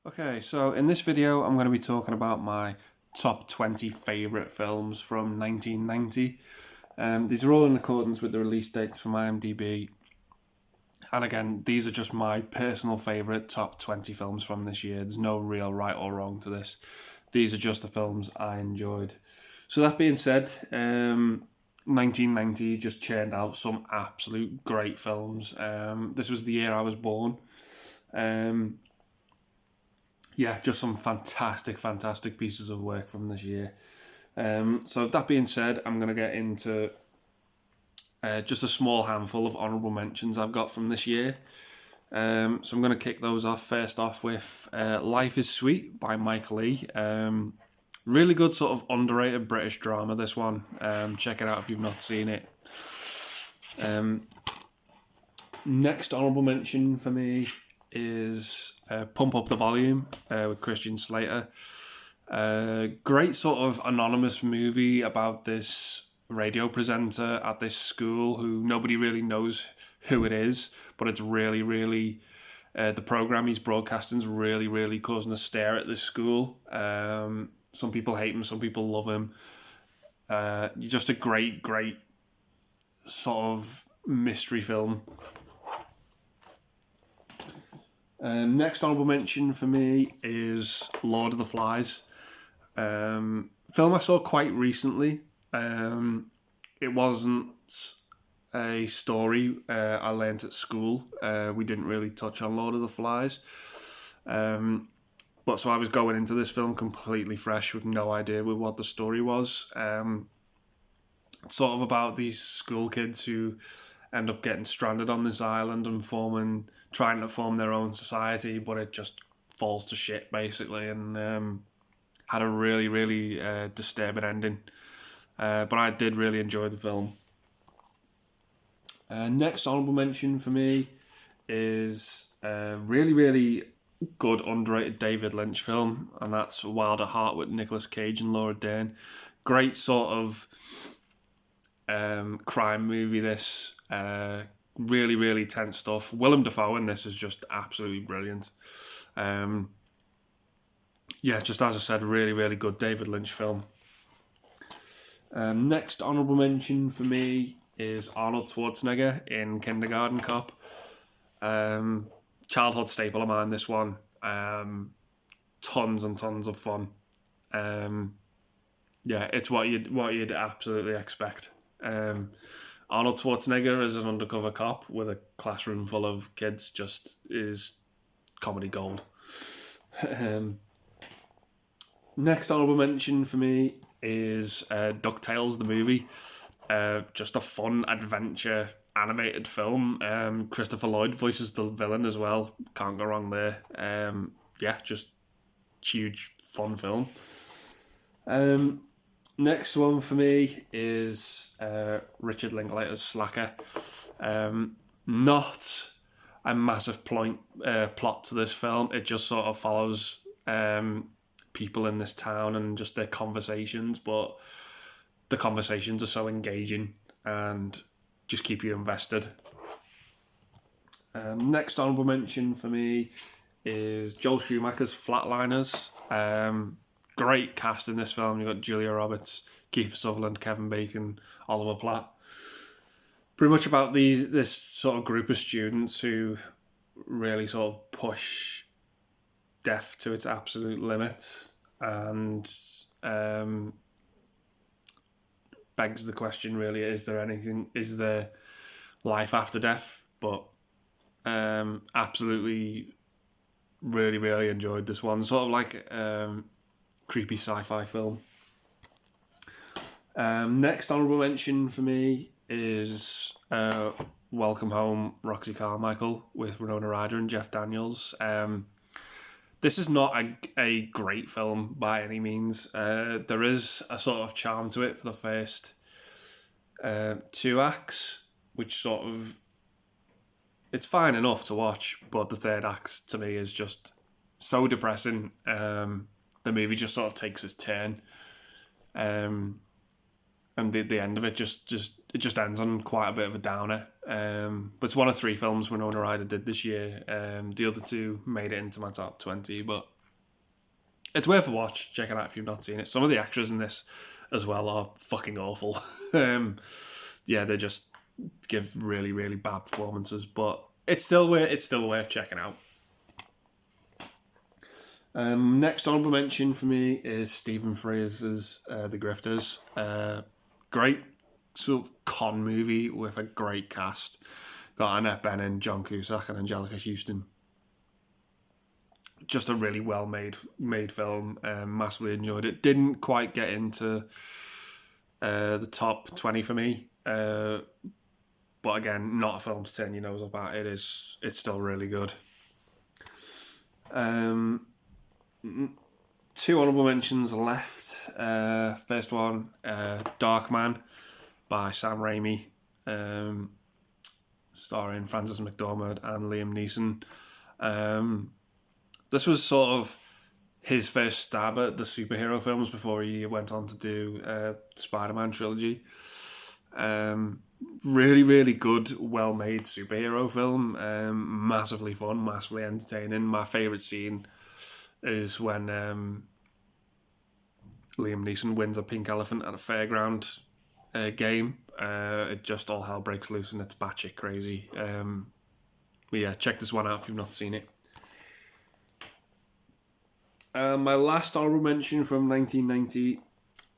Okay, so in this video I'm going to be talking about my top 20 favourite films from 1990. These are all in accordance with the release dates from IMDb. And again, these are just my personal favourite top 20 films from this year. There's no real right or wrong to this. These are just the films I enjoyed. So that being said, 1990 just churned out some absolute great films. This was the year I was born. Just some fantastic pieces of work from this year. So that being said, I'm going to get into just a small handful of honourable mentions I've got from this year. So I'm going to kick those off first off with Life is Sweet by Mike Leigh. Really good sort of underrated British drama, this one. Check it out if you've not seen it. Next honourable mention for me is Pump Up the Volume with Christian Slater. Great sort of anonymous movie about this radio presenter at this school who nobody really knows who it is, but it's really the program he's broadcasting is really causing a stir at this school. Some people hate him, some people love him. Just a great sort of mystery film. Next honourable mention for me is Lord of the Flies. Film I saw quite recently. It wasn't a story I learnt at school. We didn't really touch on Lord of the Flies. But so I was going into this film completely fresh with no idea what the story was. Sort of about these school kids who end up getting stranded on this island and trying to form their own society, but it just falls to shit basically, and had a really disturbing ending. But I did really enjoy the film. Next honourable mention for me is a really good underrated David Lynch film, and that's Wild at Heart with Nicolas Cage and Laura Dern. Great sort of crime movie, this. Really tense stuff. Willem Dafoe in this is just absolutely brilliant. Just as I said, really good David Lynch film. Next honourable mention for me is Arnold Schwarzenegger in Kindergarten Cop. Childhood staple of mine, this one. Tons and tons of fun. It's what you'd absolutely expect. Arnold Schwarzenegger as an undercover cop with a classroom full of kids just is comedy gold. Next honourable mention for me is DuckTales, the movie. Just a fun adventure animated film. Christopher Lloyd voices the villain as well. Can't go wrong there. Just huge fun film. Next one for me is Richard Linklater's Slacker. Not a massive plot to this film. It just sort of follows people in this town and just their conversations, but the conversations are so engaging and just keep you invested. Next honourable mention for me is Joel Schumacher's Flatliners. Great cast in this film. You've got Julia Roberts, Kiefer Sutherland, Kevin Bacon, Oliver Platt. Pretty much about this sort of group of students who really sort of push death to its absolute limit, and begs the question really, is there life after death? But absolutely really enjoyed this one. Sort of like creepy sci-fi film. Next honourable mention for me is Welcome Home, Roxy Carmichael with Winona Ryder and Jeff Daniels. This is not a great film by any means. There is a sort of charm to it for the first 2 acts, which sort of, it's fine enough to watch, but the third act to me is just so depressing. The movie just sort of takes its turn, and the end of it just ends on quite a bit of a downer. But it's one of 3 films Winona Ryder did this year. The other 2 made it into my top 20, but It's worth a watch. Check it out if you've not seen it. Some of the extras in this as well are fucking awful. They just give really, really bad performances, but it's still worth checking out. Next honourable mention for me is Stephen Frears's The Grifters. Great sort of con movie with a great cast. Got Annette Bening, John Cusack, and Angelica Houston. Just a really well made film. Massively enjoyed it. Didn't quite get into the top 20 for me. But again, not a film to turn your nose up at. It's still really good. Two honourable mentions left. First one, Darkman by Sam Raimi, starring Frances McDormand and Liam Neeson. This was sort of his first stab at the superhero films before he went on to do the Spider-Man trilogy. Really, really good, well-made superhero film. Massively fun, massively entertaining. My favourite scene is when Liam Neeson wins a pink elephant at a fairground game. It just all hell breaks loose and it's batshit crazy. But yeah, check this one out if you've not seen it. My last honourable mention from 1990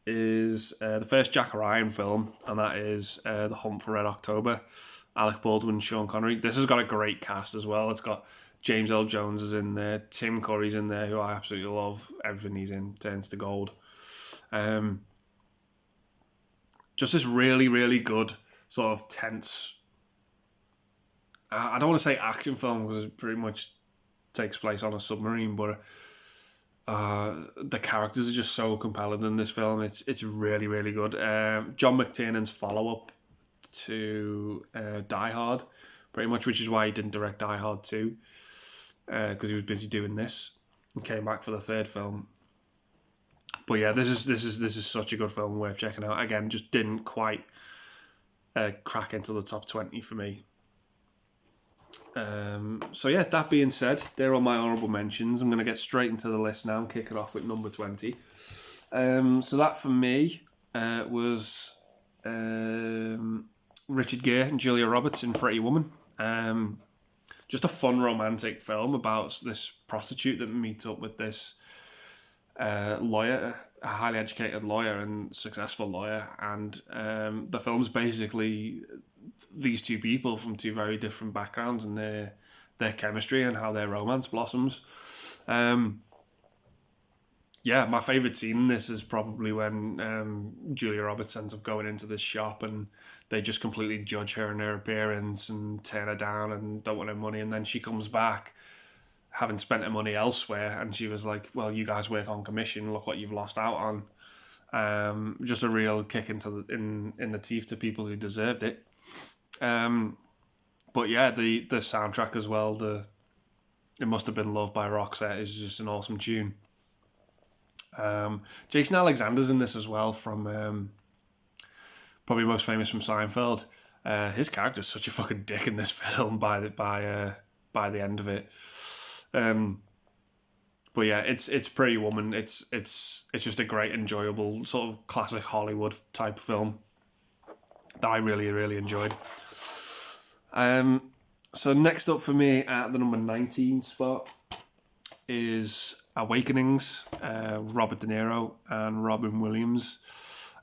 is the first Jack Ryan film, and that is The Hunt for Red October. Alec Baldwin, Sean Connery. This has got a great cast as well. It's got James L. Jones is in there, Tim Curry's in there, who I absolutely love. Everything he's in turns to gold. Just this really, really good sort of tense. I don't want to say action film because it pretty much takes place on a submarine, but the characters are just so compelling in this film. It's really, really good. John McTiernan's follow-up to Die Hard, pretty much, which is why he didn't direct Die Hard 2, because he was busy doing this and came back for the third film. But yeah, this is such a good film, worth checking out. Again, just didn't quite crack into the top 20 for me. So yeah, that being said, they're all my honourable mentions. I'm going to get straight into the list now and kick it off with number 20. So that for me was Richard Gere and Julia Roberts in Pretty Woman. Just a fun romantic film about this prostitute that meets up with this lawyer, a highly educated lawyer and successful lawyer, and the film's basically these two people from two very different backgrounds and their chemistry and how their romance blossoms. My favourite scene in this is probably when Julia Roberts ends up going into this shop and they just completely judge her and her appearance and turn her down and don't want her money, and then she comes back having spent her money elsewhere, and she was like, well, you guys work on commission, look what you've lost out on. Just a real kick in the teeth to people who deserved it. But yeah, the soundtrack as well, It Must Have Been Love by Roxette is just an awesome tune. Jason Alexander's in this as well, from probably most famous from Seinfeld. His character's such a fucking dick in this film by the end of it. But yeah, it's Pretty Woman. It's just a great, enjoyable sort of classic Hollywood type film that I really, really enjoyed. So next up for me at the number 19 spot is Awakenings, Robert De Niro and Robin Williams.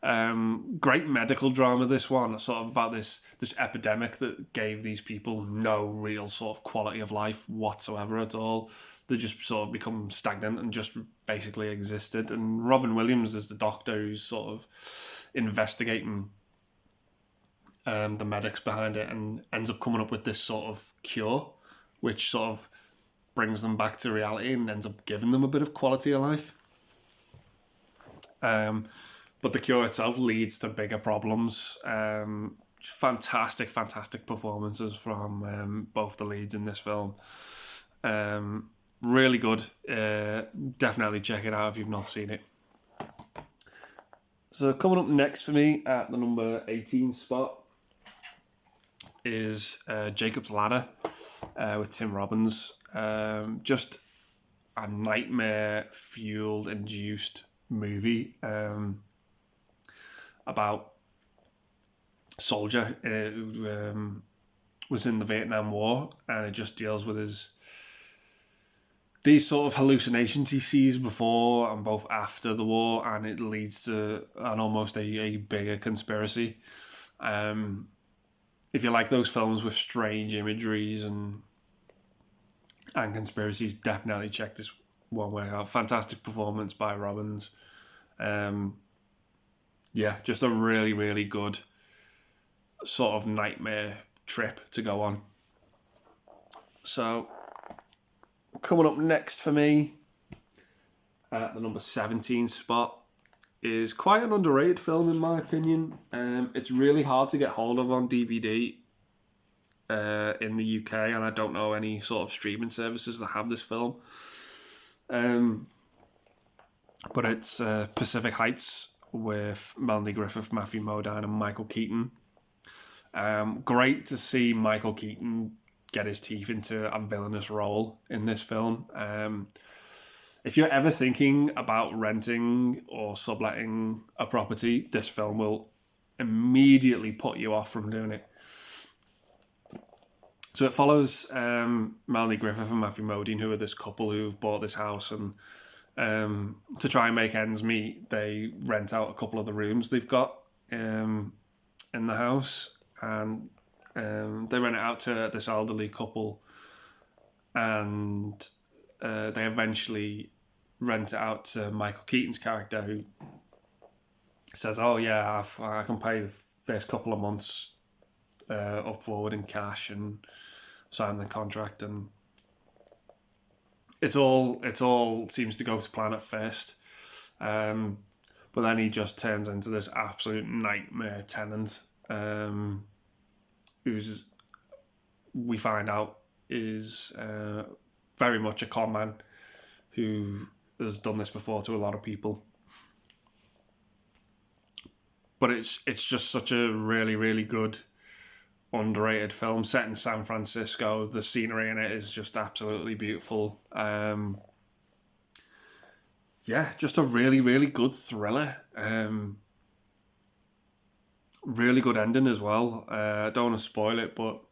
Great medical drama, this one, sort of about this epidemic that gave these people no real sort of quality of life whatsoever at all. They just sort of become stagnant and just basically existed. And Robin Williams is the doctor who's sort of investigating the medics behind it and ends up coming up with this sort of cure, which sort of brings them back to reality and ends up giving them a bit of quality of life. But the cure itself leads to bigger problems. Fantastic performances from both the leads in this film. Really good. Definitely check it out if you've not seen it. So coming up next for me at the number 18 spot is Jacob's Ladder with Tim Robbins. Just a nightmare-fueled, induced movie about a soldier who was in the Vietnam War, and it just deals with these sort of hallucinations he sees before and both after the war, and it leads to almost a bigger conspiracy. If you like those films with strange imageries and conspiracies, definitely check this one out. Fantastic performance by Robbins. Just a really, really good sort of nightmare trip to go on. So, coming up next for me, at the number 17 spot, is quite an underrated film in my opinion. It's really hard to get hold of on DVD in the UK, and I don't know any sort of streaming services that have this film. But it's Pacific Heights with Melanie Griffith, Matthew Modine, and Michael Keaton. Great to see Michael Keaton get his teeth into a villainous role in this film. If you're ever thinking about renting or subletting a property, this film will immediately put you off from doing it. So it follows Melanie Griffith and Matthew Modine, who are this couple who've bought this house, and to try and make ends meet, they rent out a couple of the rooms they've got in the house, and they rent it out to this elderly couple, and they eventually rent it out to Michael Keaton's character, who says, "Oh yeah, I can pay the first couple of months up forward in cash and sign the contract," and it all seems to go to plan at first, but then he just turns into this absolute nightmare tenant, who's, we find out, is very much a con man who has done this before to a lot of people. But it's just such a really, really good, underrated film set in San Francisco. The scenery in it is just absolutely beautiful. Just a really, really good thriller. Really good ending as well. I don't want to spoil it, but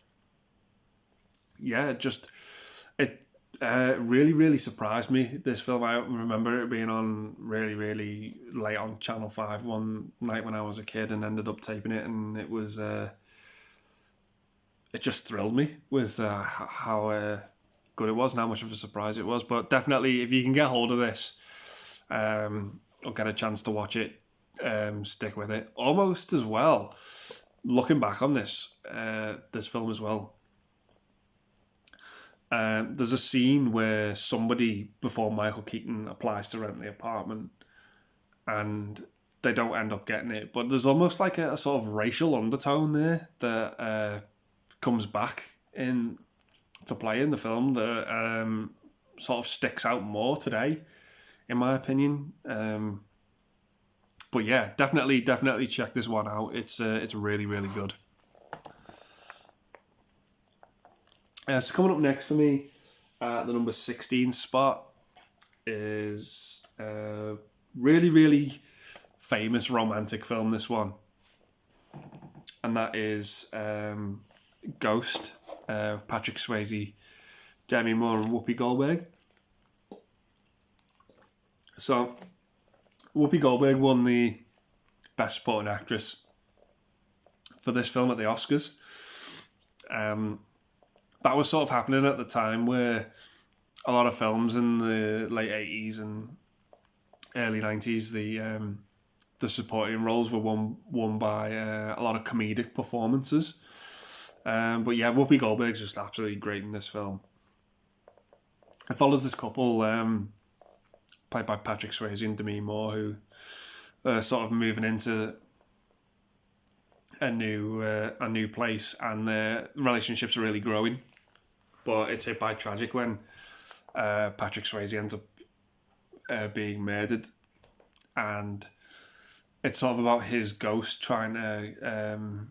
it really, really surprised me, this film. I remember it being on really, really late on Channel 5 one night when I was a kid, and ended up taping it, and it was it just thrilled me with how good it was and how much of a surprise it was. But definitely, if you can get hold of this or get a chance to watch it, stick with it. Almost as well, looking back on this film as well, there's a scene where somebody, before Michael Keaton applies to rent the apartment, and they don't end up getting it, but there's almost like a sort of racial undertone there that comes back in to play in the film that sort of sticks out more today, in my opinion. But yeah, definitely check this one out. It's really, really good. So coming up next for me, the number 16 spot, is a really, really famous romantic film, this one. And that is Ghost, Patrick Swayze, Demi Moore, and Whoopi Goldberg. So, Whoopi Goldberg won the Best Supporting Actress for this film at the Oscars. That was sort of happening at the time where a lot of films in the late 80s and early 90s, the supporting roles were won by a lot of comedic performances. But yeah, Whoopi Goldberg's just absolutely great in this film. It follows this couple, played by Patrick Swayze and Demi Moore, who are sort of moving into a new place, and their relationships are really growing. But it's hit by tragic when Patrick Swayze ends up being murdered, and it's sort of about his ghost trying to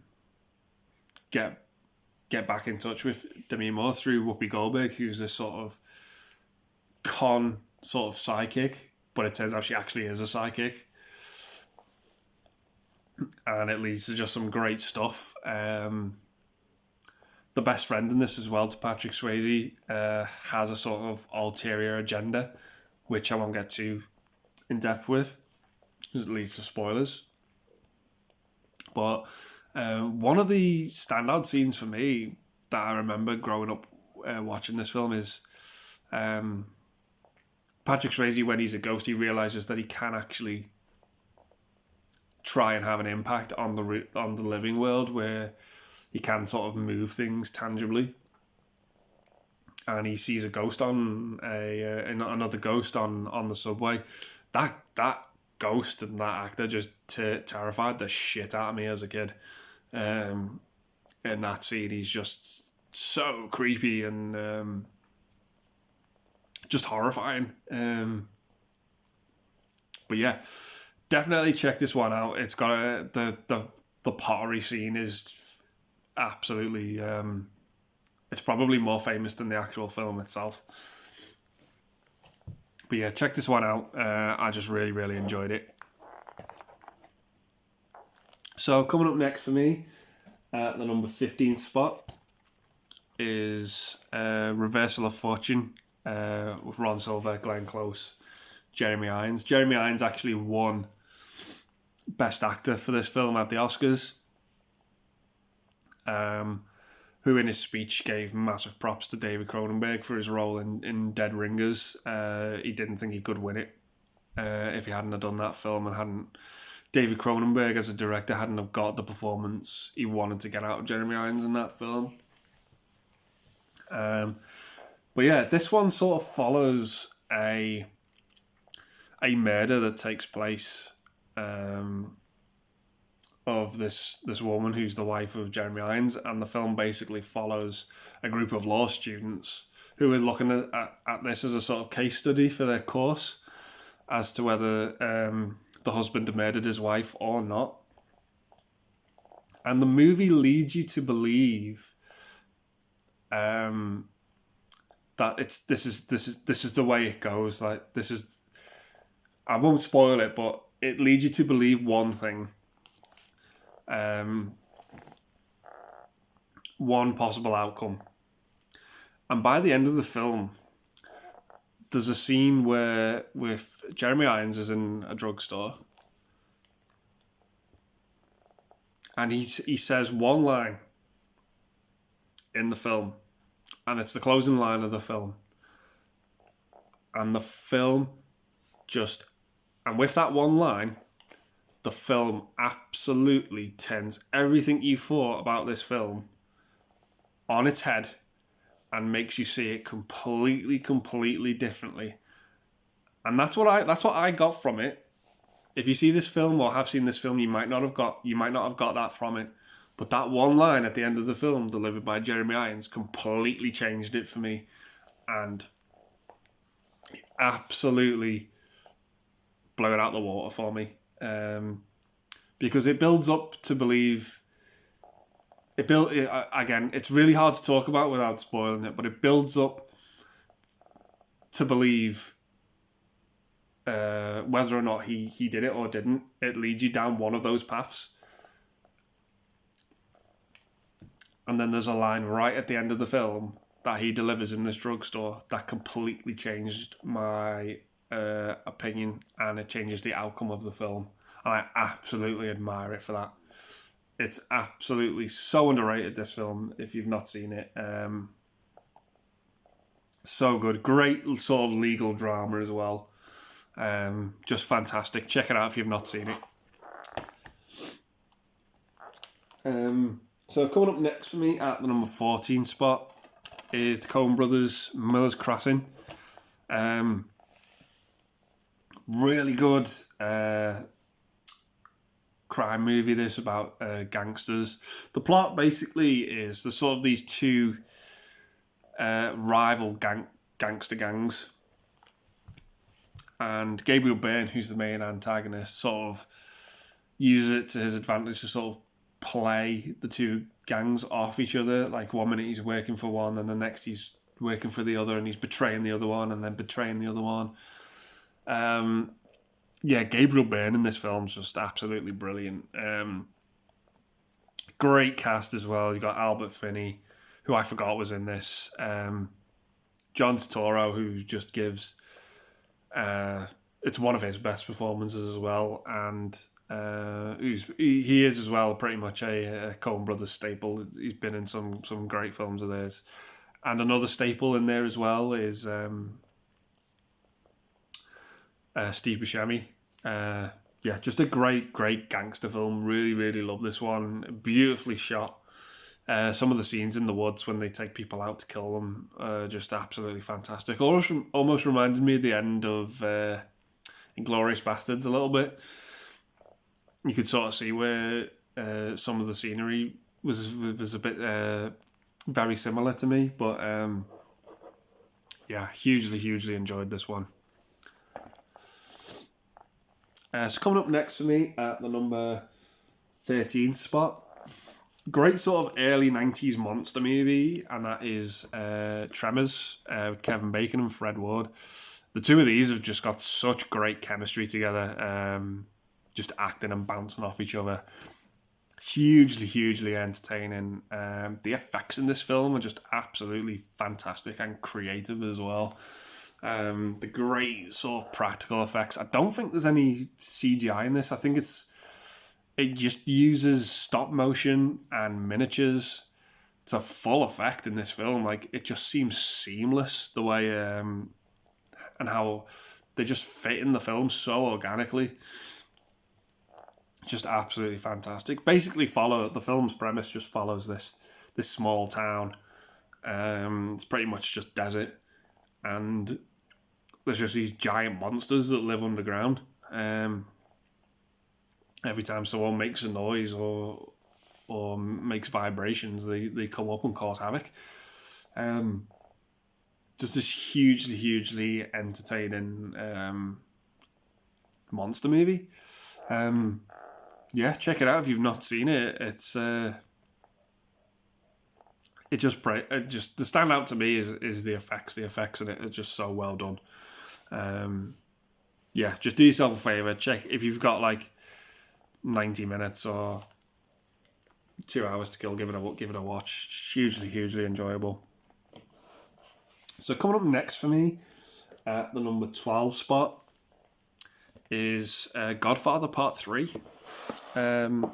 get back in touch with Demi Moore through Whoopi Goldberg, who's this sort of con sort of psychic, but it turns out she actually is a psychic. And it leads to just some great stuff. The best friend in this as well, to Patrick Swayze, has a sort of ulterior agenda, which I won't get too in depth with, because it leads to spoilers. But one of the standout scenes for me that I remember growing up watching this film is Patrick Swayze, when he's a ghost, he realises that he can actually try and have an impact on the living world, where he can sort of move things tangibly. And he sees a ghost on another ghost on the subway. That ghost and that actor just terrified the shit out of me as a kid. In that scene, he's just so creepy and just horrifying. But yeah, definitely check this one out. It's got the pottery scene is absolutely. It's probably more famous than the actual film itself. But yeah, check this one out. I just really, really enjoyed it. So coming up next for me, at the number 15 spot, is Reversal of Fortune with Ron Silver, Glenn Close, Jeremy Irons. Jeremy Irons actually won Best Actor for this film at the Oscars. Who in his speech gave massive props to David Cronenberg for his role in Dead Ringers. He didn't think he could win it if he hadn't have done that film, and David Cronenberg as a director hadn't have got the performance he wanted to get out of Jeremy Irons in that film. But yeah, this one sort of follows a murder that takes place of this woman who's the wife of Jeremy Irons, and the film basically follows a group of law students who are looking at this as a sort of case study for their course as to whether the husband murdered his wife or not. And the movie leads you to believe that this is the way it goes. Like, this is, I won't spoil it, but it leads you to believe one thing. One possible outcome. And by the end of the film, there's a scene where with Jeremy Irons is in a drugstore, and he says one line in the film, and it's the closing line of the film. And the film and with that one line, the film absolutely turns everything you thought about this film on its head and makes you see it completely differently. And that's what I got from it. If you see this film or have seen this film, you might not have got that from it. But that one line at the end of the film, delivered by Jeremy Irons, completely changed it for me, and absolutely blew it out the water for me. Because it builds up to believe. Again, it's really hard to talk about without spoiling it, but it builds up to believe whether or not he did it or didn't. It leads you down one of those paths. And then there's a line right at the end of the film that he delivers in this drugstore that completely changed my opinion, and it changes the outcome of the film. And I absolutely admire it for that. It's absolutely so underrated, this film, if you've not seen it. So good. Great sort of legal drama as well. Just fantastic. Check it out if you've not seen it. So coming up next for me at the number 14 spot is the Coen Brothers' Miller's Crossing. Really good crime movie, this, about gangsters. The plot basically is there's sort of these two rival gangster gangs, and Gabriel Byrne, who's the main antagonist, sort of uses it to his advantage to sort of play the two gangs off each other. Like, one minute he's working for one, and the next he's working for the other, and he's betraying the other one, and then betraying the other one. Yeah, Gabriel Byrne in this film's just absolutely brilliant. Great cast as well. You got Albert Finney, who I forgot was in this. John Turturro, who just gives. It's one of his best performances as well, and he is as well pretty much a Coen Brothers staple. He's been in some great films of theirs, and another staple in there as well is Steve Buscemi. Yeah, just a great gangster film. Really, really love this one. Beautifully shot. Some of the scenes in the woods when they take people out to kill them are just absolutely fantastic. Almost reminded me of the end of Inglourious Bastards a little bit. You could sort of see where some of the scenery was a bit very similar to me, but yeah, hugely enjoyed this one. So coming up next to me at the number 13 spot, great sort of early 90s monster movie, and that is Tremors, with Kevin Bacon and Fred Ward. The two of these have just got such great chemistry together, just acting and bouncing off each other. Hugely entertaining. The effects in this film are just absolutely fantastic and creative as well. The great sort of practical effects. I don't think there's any CGI in this. I think it just uses stop motion and miniatures to full effect in this film. Like, it just seems seamless the way and how they just fit in the film so organically. Just absolutely fantastic. Basically, the film's premise just follows this small town. It's pretty much just desert, and there's just these giant monsters that live underground. Every time someone makes a noise or makes vibrations, they come up and cause havoc. Just this hugely entertaining monster movie. Yeah, check it out if you've not seen it. It's the standout to me is the effects. The effects in it are just so well done. Yeah, just do yourself a favour. Check if you've got like 90 minutes or 2 hours to kill. Give it a watch. Hugely enjoyable. So coming up next for me at the number 12 spot is Godfather Part 3. A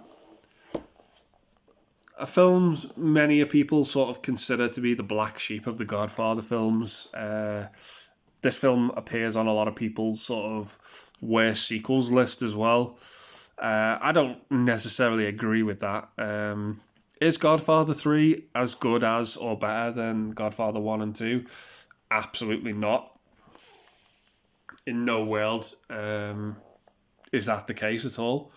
film many people sort of consider to be the black sheep of the Godfather films. This film appears on a lot of people's sort of worst sequels list as well. I don't necessarily agree with that. Is Godfather 3 as good as or better than Godfather 1 and 2? Absolutely not. In no world is that the case at all.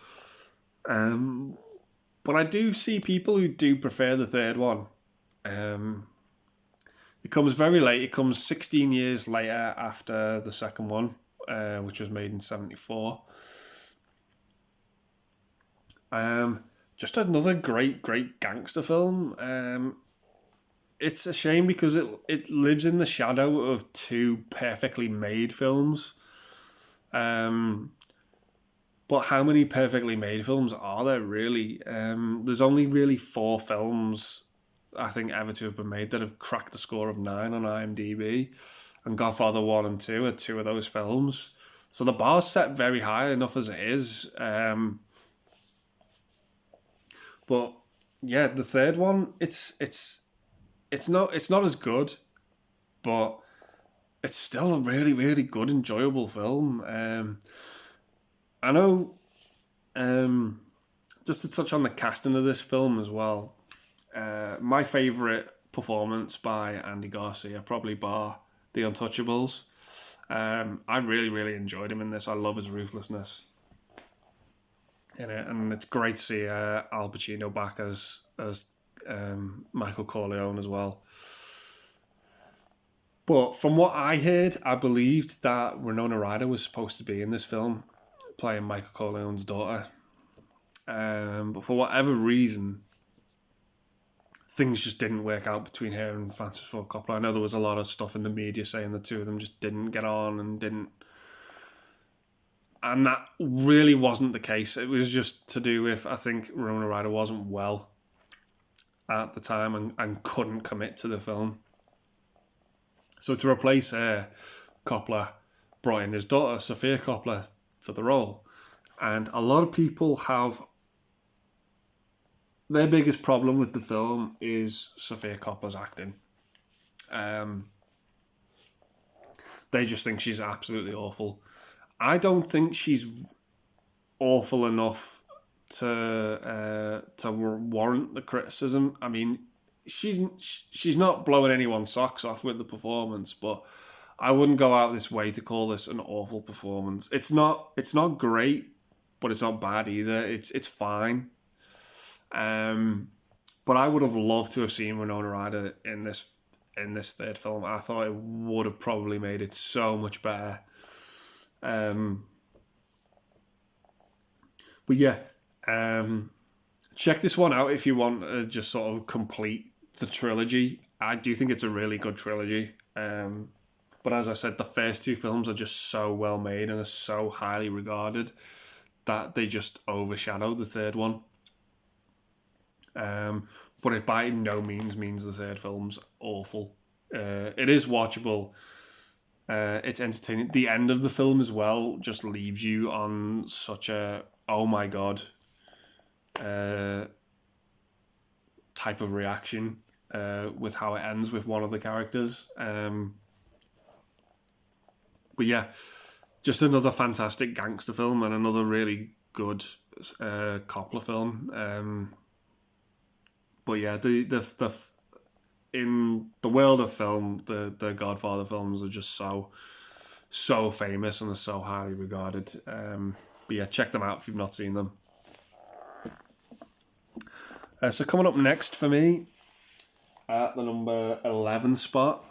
But I do see people who do prefer the third one. It comes very late. It comes 16 years later after the second one, which was made in 1974. Just another great gangster film. It's a shame because it lives in the shadow of two perfectly made films. But how many perfectly made films are there really? There's only really 4 films, I think, ever to have been made that have cracked the score of 9 on IMDb. And Godfather 1 and 2 are 2 of those films. So the bar's set very high enough as it is. But yeah, the third one, it's not as good, but it's still a really good, enjoyable film. I know, just to touch on the casting of this film as well, my favourite performance by Andy Garcia, probably bar The Untouchables. I really enjoyed him in this. I love his ruthlessness in it, and it's great to see Al Pacino back as Michael Corleone as well. But from what I heard, I believed that Winona Ryder was supposed to be in this film, playing Michael Corleone's daughter. But for whatever reason, things just didn't work out between her and Francis Ford Coppola. I know there was a lot of stuff in the media saying the two of them just didn't get on and didn't. And that really wasn't the case. It was just to do with, I think, Winona Ryder wasn't well at the time and couldn't commit to the film. So to replace her, Coppola brought in his daughter, Sofia Coppola, for the role. And a lot of people have... Their biggest problem with the film is Sofia Coppola's acting. They just think she's absolutely awful. I don't think she's awful enough to warrant the criticism. I mean, she's not blowing anyone's socks off with the performance, but I wouldn't go out this way to call this an awful performance. It's not great, but it's not bad either. It's fine. But I would have loved to have seen Winona Ryder in this third film. I thought it would have probably made it so much better. But yeah, check this one out if you want to just sort of complete the trilogy. I do think it's a really good trilogy. But as I said, the first two films are just so well made and are so highly regarded that they just overshadow the third one. But it by no means means the third film's awful. It is watchable. It's entertaining. The end of the film as well just leaves you on such a oh my god type of reaction with how it ends with one of the characters. But yeah, just another fantastic gangster film and another really good Coppola film. But yeah, the in the world of film, the Godfather films are just so famous and are so highly regarded. But yeah, check them out if you've not seen them. So coming up next for me, at the number 11 spot,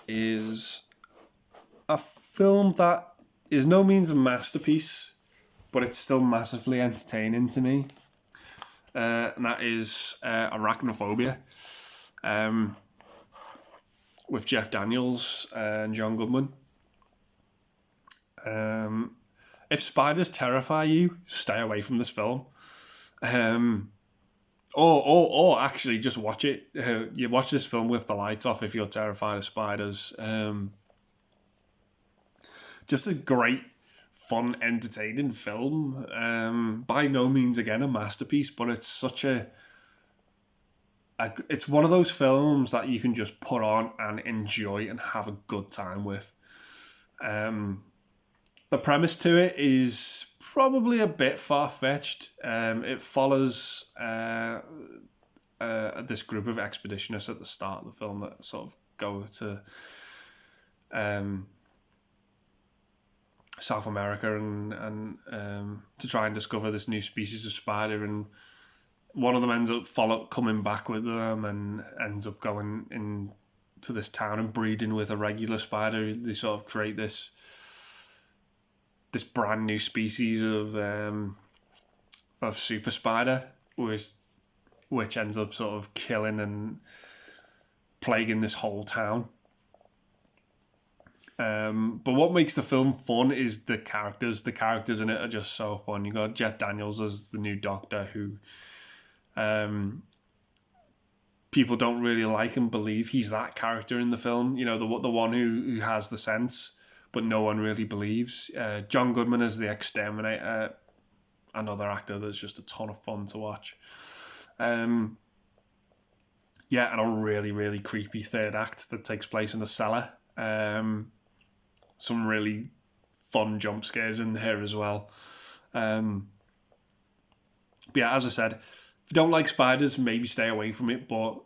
is a film that is no means a masterpiece, but it's still massively entertaining to me. And that is Arachnophobia, with Jeff Daniels and John Goodman. If spiders terrify you, stay away from this film. Or actually just watch it. You watch this film with the lights off if you're terrified of spiders. Just a great, fun, entertaining film. By no means, again, a masterpiece, but it's such it's one of those films that you can just put on and enjoy and have a good time with. The premise to it is probably a bit far-fetched. It follows this group of expeditionists at the start of the film that sort of go to South America and to try and discover this new species of spider, and one of them ends up coming back with them and ends up going into this town and breeding with a regular spider. They sort of create this brand new species of super spider, which ends up sort of killing and plaguing this whole town. But what makes the film fun is the characters. The characters in it are just so fun. You got Jeff Daniels as the new Doctor, who people don't really like and believe he's that character in the film. You know, the one who has the sense, but no one really believes. John Goodman as the Exterminator, another actor that's just a ton of fun to watch. Yeah, and a really, really creepy third act that takes place in a cellar. Some really fun jump scares in there as well. But yeah, as I said, if you don't like spiders, maybe stay away from it. But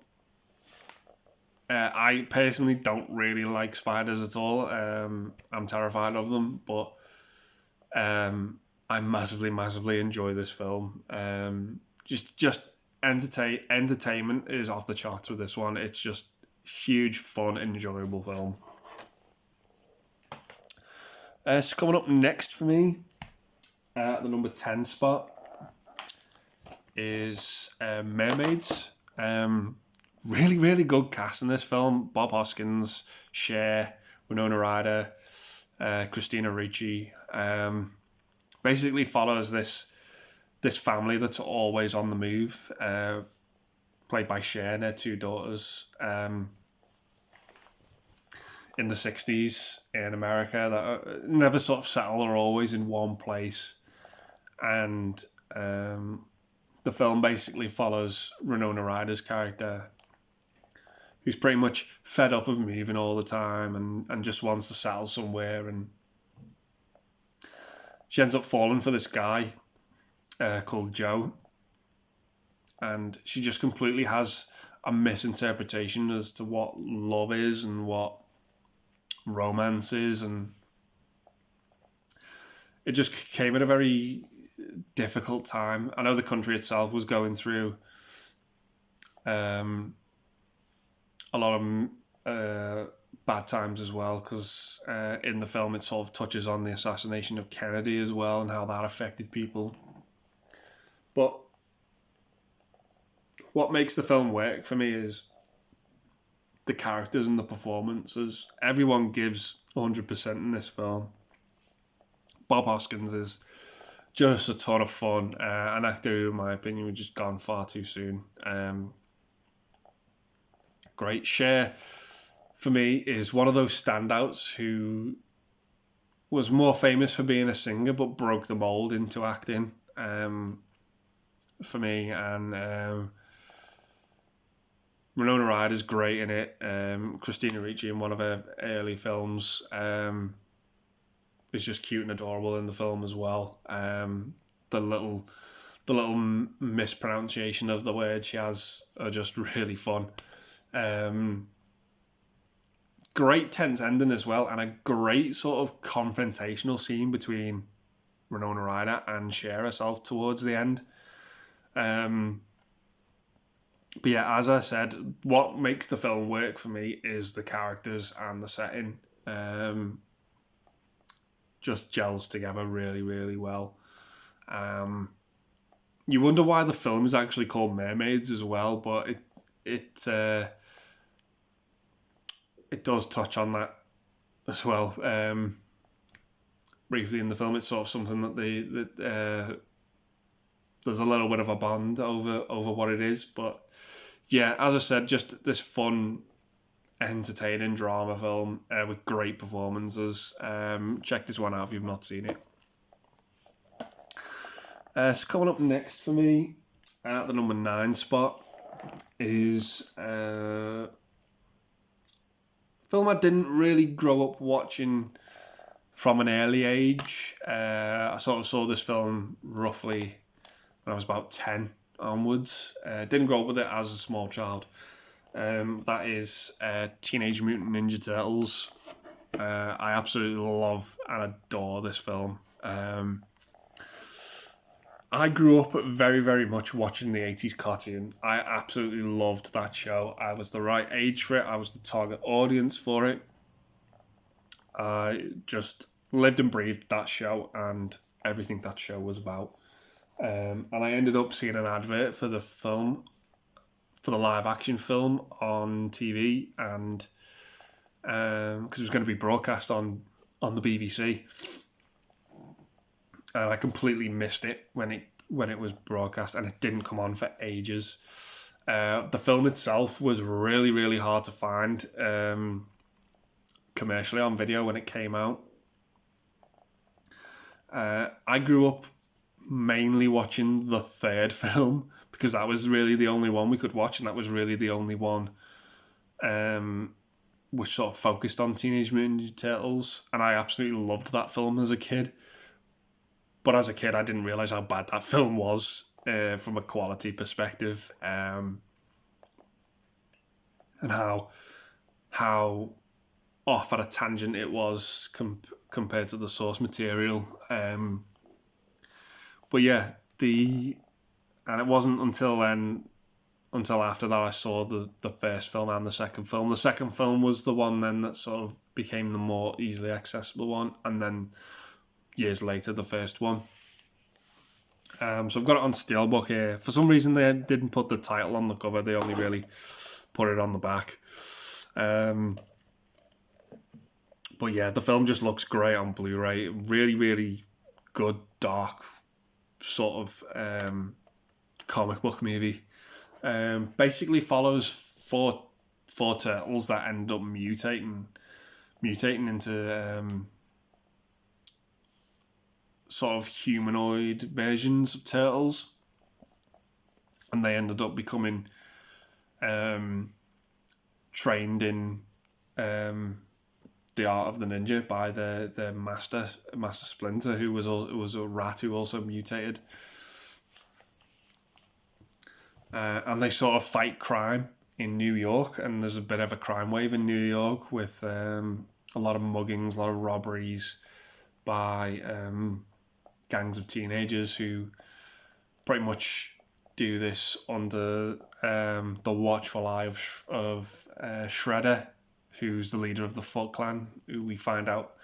I personally don't really like spiders at all. I'm terrified of them, but I massively, massively enjoy this film. Just entertainment is off the charts with this one. It's just huge, fun, enjoyable film. So coming up next for me, at the number 10 spot, is Mermaids. really, really good cast in this film. Bob Hoskins, Cher, Winona Ryder, Christina Ricci. Basically follows this family that's always on the move, played by Cher and her two daughters, in the 60s in America, that never sort of settle, are always in one place. And the film basically follows Winona Ryder's character, who's pretty much fed up of moving all the time and just wants to settle somewhere. And she ends up falling for this guy called Joe. And she just completely has a misinterpretation as to what love is and what romance is. And it just came at a very difficult time. I know the country itself was going through a lot of bad times as well, because in the film it sort of touches on the assassination of Kennedy as well and how that affected people. But what makes the film work for me is the characters and the performances. Everyone gives 100% in this film. Bob Hoskins is just a ton of fun. An actor who, in my opinion, was just gone far too soon. Great. Cher, for me, is one of those standouts who was more famous for being a singer but broke the mould into acting, for me. And Winona Ryder's great in it. Christina Ricci, in one of her early films, is just cute and adorable in the film as well. The little mispronunciation of the words she has are just really fun. Great tense ending as well, and a great sort of confrontational scene between Winona Ryder and Cher herself towards the end. But yeah, as I said, what makes the film work for me is the characters and the setting. Just gels together really, really well. You wonder why the film is actually called Mermaids as well, but it does touch on that as well. Briefly in the film, it's sort of something that there's a little bit of a bond over what it is. But yeah, as I said, just this fun, entertaining drama film with great performances. Check this one out if you've not seen it. So coming up next for me at the number 9 spot is a film I didn't really grow up watching from an early age. I sort of saw this film roughly when I was about 10 onwards. Didn't grow up with it as a small child. That is Teenage Mutant Ninja Turtles. I absolutely love and adore this film. I grew up very, very much watching the 80s cartoon. I absolutely loved that show. I was the right age for it. I was the target audience for it. I just lived and breathed that show and everything that show was about. And I ended up seeing an advert for the film, for the live action film on TV, and because it was going to be broadcast on the BBC, and I completely missed it when it was broadcast, and it didn't come on for ages. The film itself was really, really hard to find commercially on video when it came out. I grew up mainly watching the third film because that was really the only one we could watch, and that was really the only one which sort of focused on Teenage Mutant Ninja Turtles, and I absolutely loved that film as a kid. But as a kid, I didn't realise how bad that film was from a quality perspective, and how off at a tangent it was compared to the source material. But yeah, and it wasn't until after that I saw the first film and the second film. The second film was the one then that sort of became the more easily accessible one, and then years later the first one. So I've got it on Steelbook here. For some reason they didn't put the title on the cover. They only really put it on the back. But yeah, the film just looks great on Blu-ray. Really, really good, dark sort of comic book movie. Basically follows four turtles that end up mutating into sort of humanoid versions of turtles, and they ended up becoming trained in the art of the ninja by their master Splinter, who was a rat who also mutated, and they sort of fight crime in New York. And there's a bit of a crime wave in New York with a lot of muggings, a lot of robberies by gangs of teenagers who pretty much do this under the watchful eye of Shredder, who's the leader of the Foot Clan, who we find out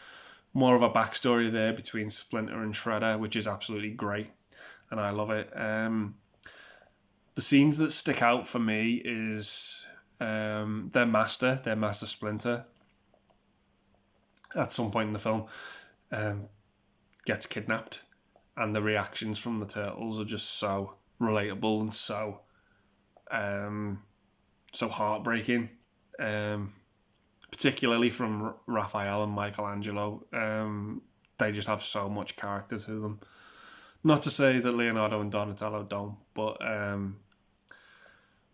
more of a backstory there between Splinter and Shredder, which is absolutely great, and I love it. The scenes that stick out for me is their master Splinter, at some point in the film, gets kidnapped, and the reactions from the turtles are just so relatable and so heartbreaking. Particularly from Raphael and Michelangelo. They just have so much character to them. Not to say that Leonardo and Donatello don't, but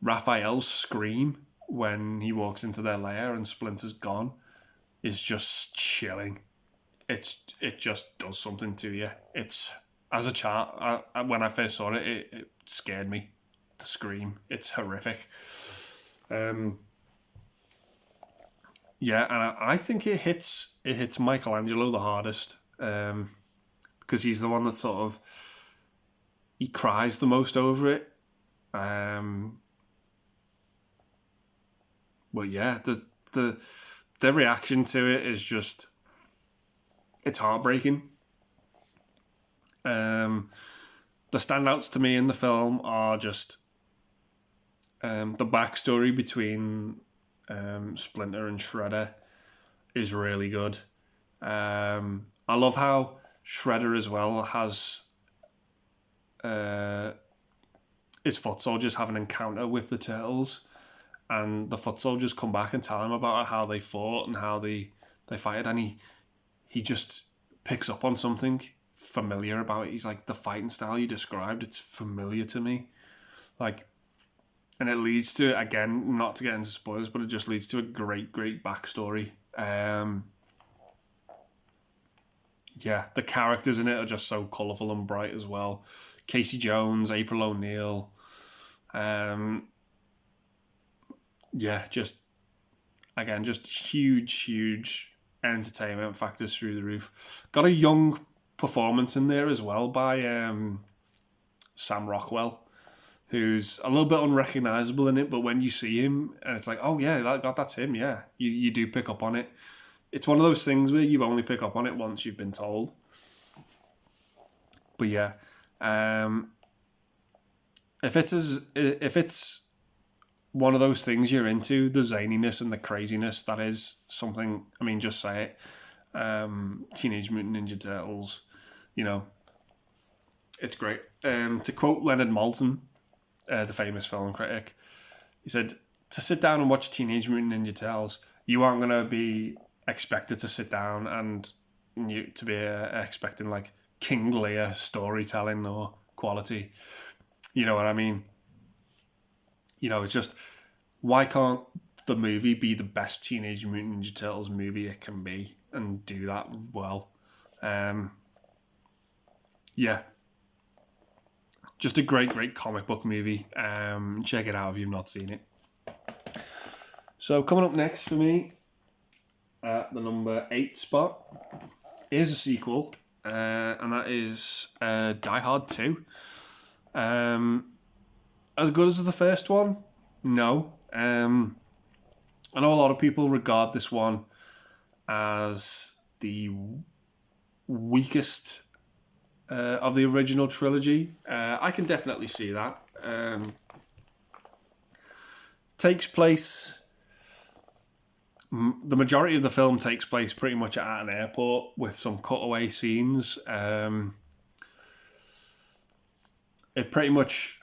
Raphael's scream when he walks into their lair and Splinter's gone is just chilling. It just does something to you. It's, as a child, when I first saw it, it scared me. The scream, it's horrific. Yeah, and I think it hits Michelangelo the hardest, because he's the one that sort of, he cries the most over it. But yeah, the reaction to it is just, it's heartbreaking. The standouts to me in the film are just the backstory between Splinter and Shredder is really good. I love how Shredder as well has his foot soldiers have an encounter with the turtles, and the foot soldiers come back and tell him about how they fought and how they fighted, and he just picks up on something familiar about it. He's like, the fighting style you described, it's familiar to me. Like, and it leads to, again, not to get into spoilers, but it just leads to a great backstory. Yeah, the characters in it are just so colourful and bright as well. Casey Jones, April O'Neil. Yeah, just huge entertainment factors through the roof. Got a young performance in there as well by Sam Rockwell, who's a little bit unrecognisable in it, but when you see him, and it's like, oh yeah, that's him, yeah. You do pick up on it. It's one of those things where you only pick up on it once you've been told. But yeah, if it's one of those things you're into, the zaniness and the craziness, that is something, I mean, just say it. Teenage Mutant Ninja Turtles, it's great. To quote Leonard Maltin, the famous film critic, he said, to sit down and watch Teenage Mutant Ninja Turtles, you aren't going to be expected to sit down and to be expecting like King Lear storytelling or quality. You know what I mean? It's just, why can't the movie be the best Teenage Mutant Ninja Turtles movie it can be and do that well? Yeah. Just a great comic book movie. Check it out if you've not seen it. So coming up next for me, at the number 8 spot, is a sequel, and that is Die Hard 2. As good as the first one? No. I know a lot of people regard this one as the weakest of the original trilogy. I can definitely see that. Takes place. The majority of the film takes place pretty much at an airport with some cutaway scenes. It pretty much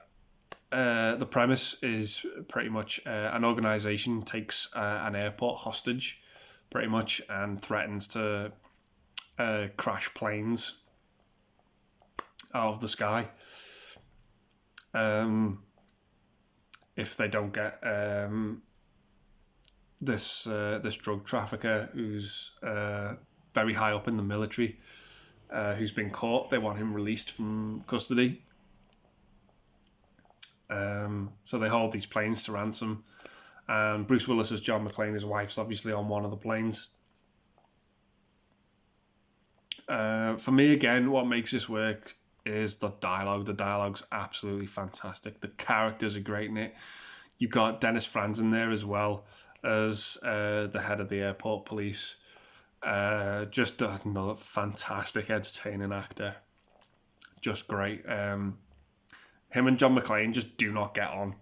the premise is pretty much an organisation takes an airport hostage, pretty much, and threatens to crash planes out of the sky. If they don't get this drug trafficker who's very high up in the military, who's been caught, they want him released from custody. So they hold these planes to ransom, and Bruce Willis as John McClane, his wife's obviously on one of the planes. For me, again, what makes this work is the dialogue. The dialogue's absolutely fantastic. The characters are great in it. You've got Dennis Franz in there as well as the head of the airport police. Just another fantastic, entertaining actor. Just great. Him and John McClane just do not get on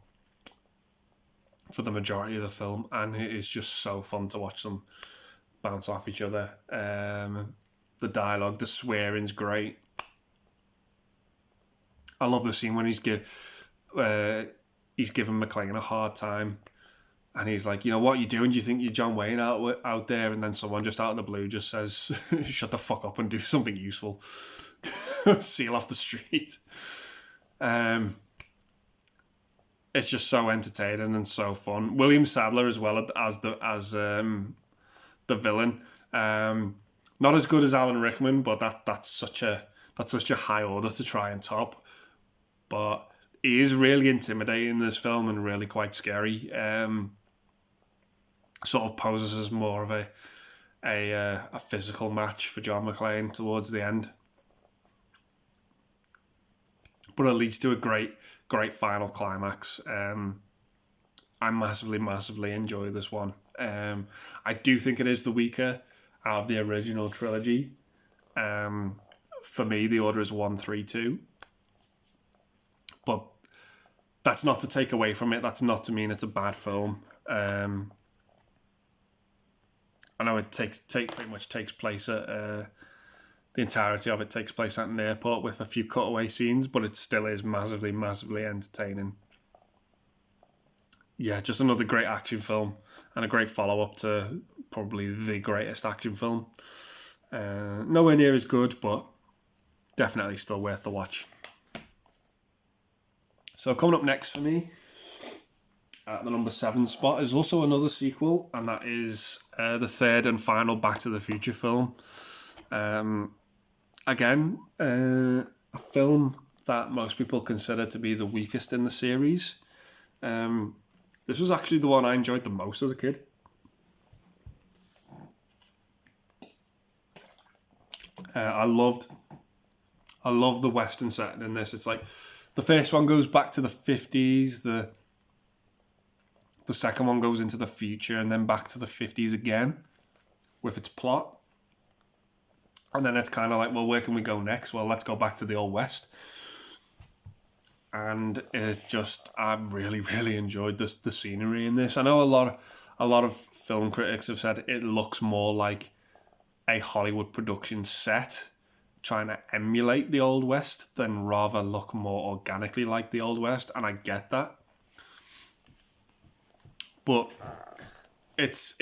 for the majority of the film, and it is just so fun to watch them bounce off each other. The dialogue, the swearing's great. I love the scene when he's giving McClane a hard time, and he's like, what are you doing? Do you think you're John Wayne out there? And then someone just out of the blue just says, shut the fuck up and do something useful. Seal off the street. It's just so entertaining and so fun. William Sadler as well as the villain. Not as good as Alan Rickman, but that's such a high order to try and top. But he is really intimidating in this film and really quite scary. Sort of poses as more of a physical match for John McClane towards the end. But it leads to a great final climax. I massively enjoy this one. I do think it is the weaker out of the original trilogy. For me, the order is 1, 3, 2. But that's not to take away from it. That's not to mean it's a bad film. I know it pretty much takes place at... the entirety of it takes place at an airport with a few cutaway scenes, but it still is massively entertaining. Yeah, just another great action film and a great follow-up to probably the greatest action film. Nowhere near as good, but definitely still worth the watch. So coming up next for me, at the number 7 spot, is also another sequel, and that is the third and final Back to the Future film. Again, a film that most people consider to be the weakest in the series. This was actually the one I enjoyed the most as a kid. I love the Western setting in this. It's like the first one goes back to the 50s, the second one goes into the future, and then back to the 50s again with its plot. And then it's kind of like, well, where can we go next? Well, let's go back to the Old West. And it's just, I really enjoyed the scenery in this. I know a lot of film critics have said it looks more like a Hollywood production set trying to emulate the Old West than rather look more organically like the Old West. And I get that. But it's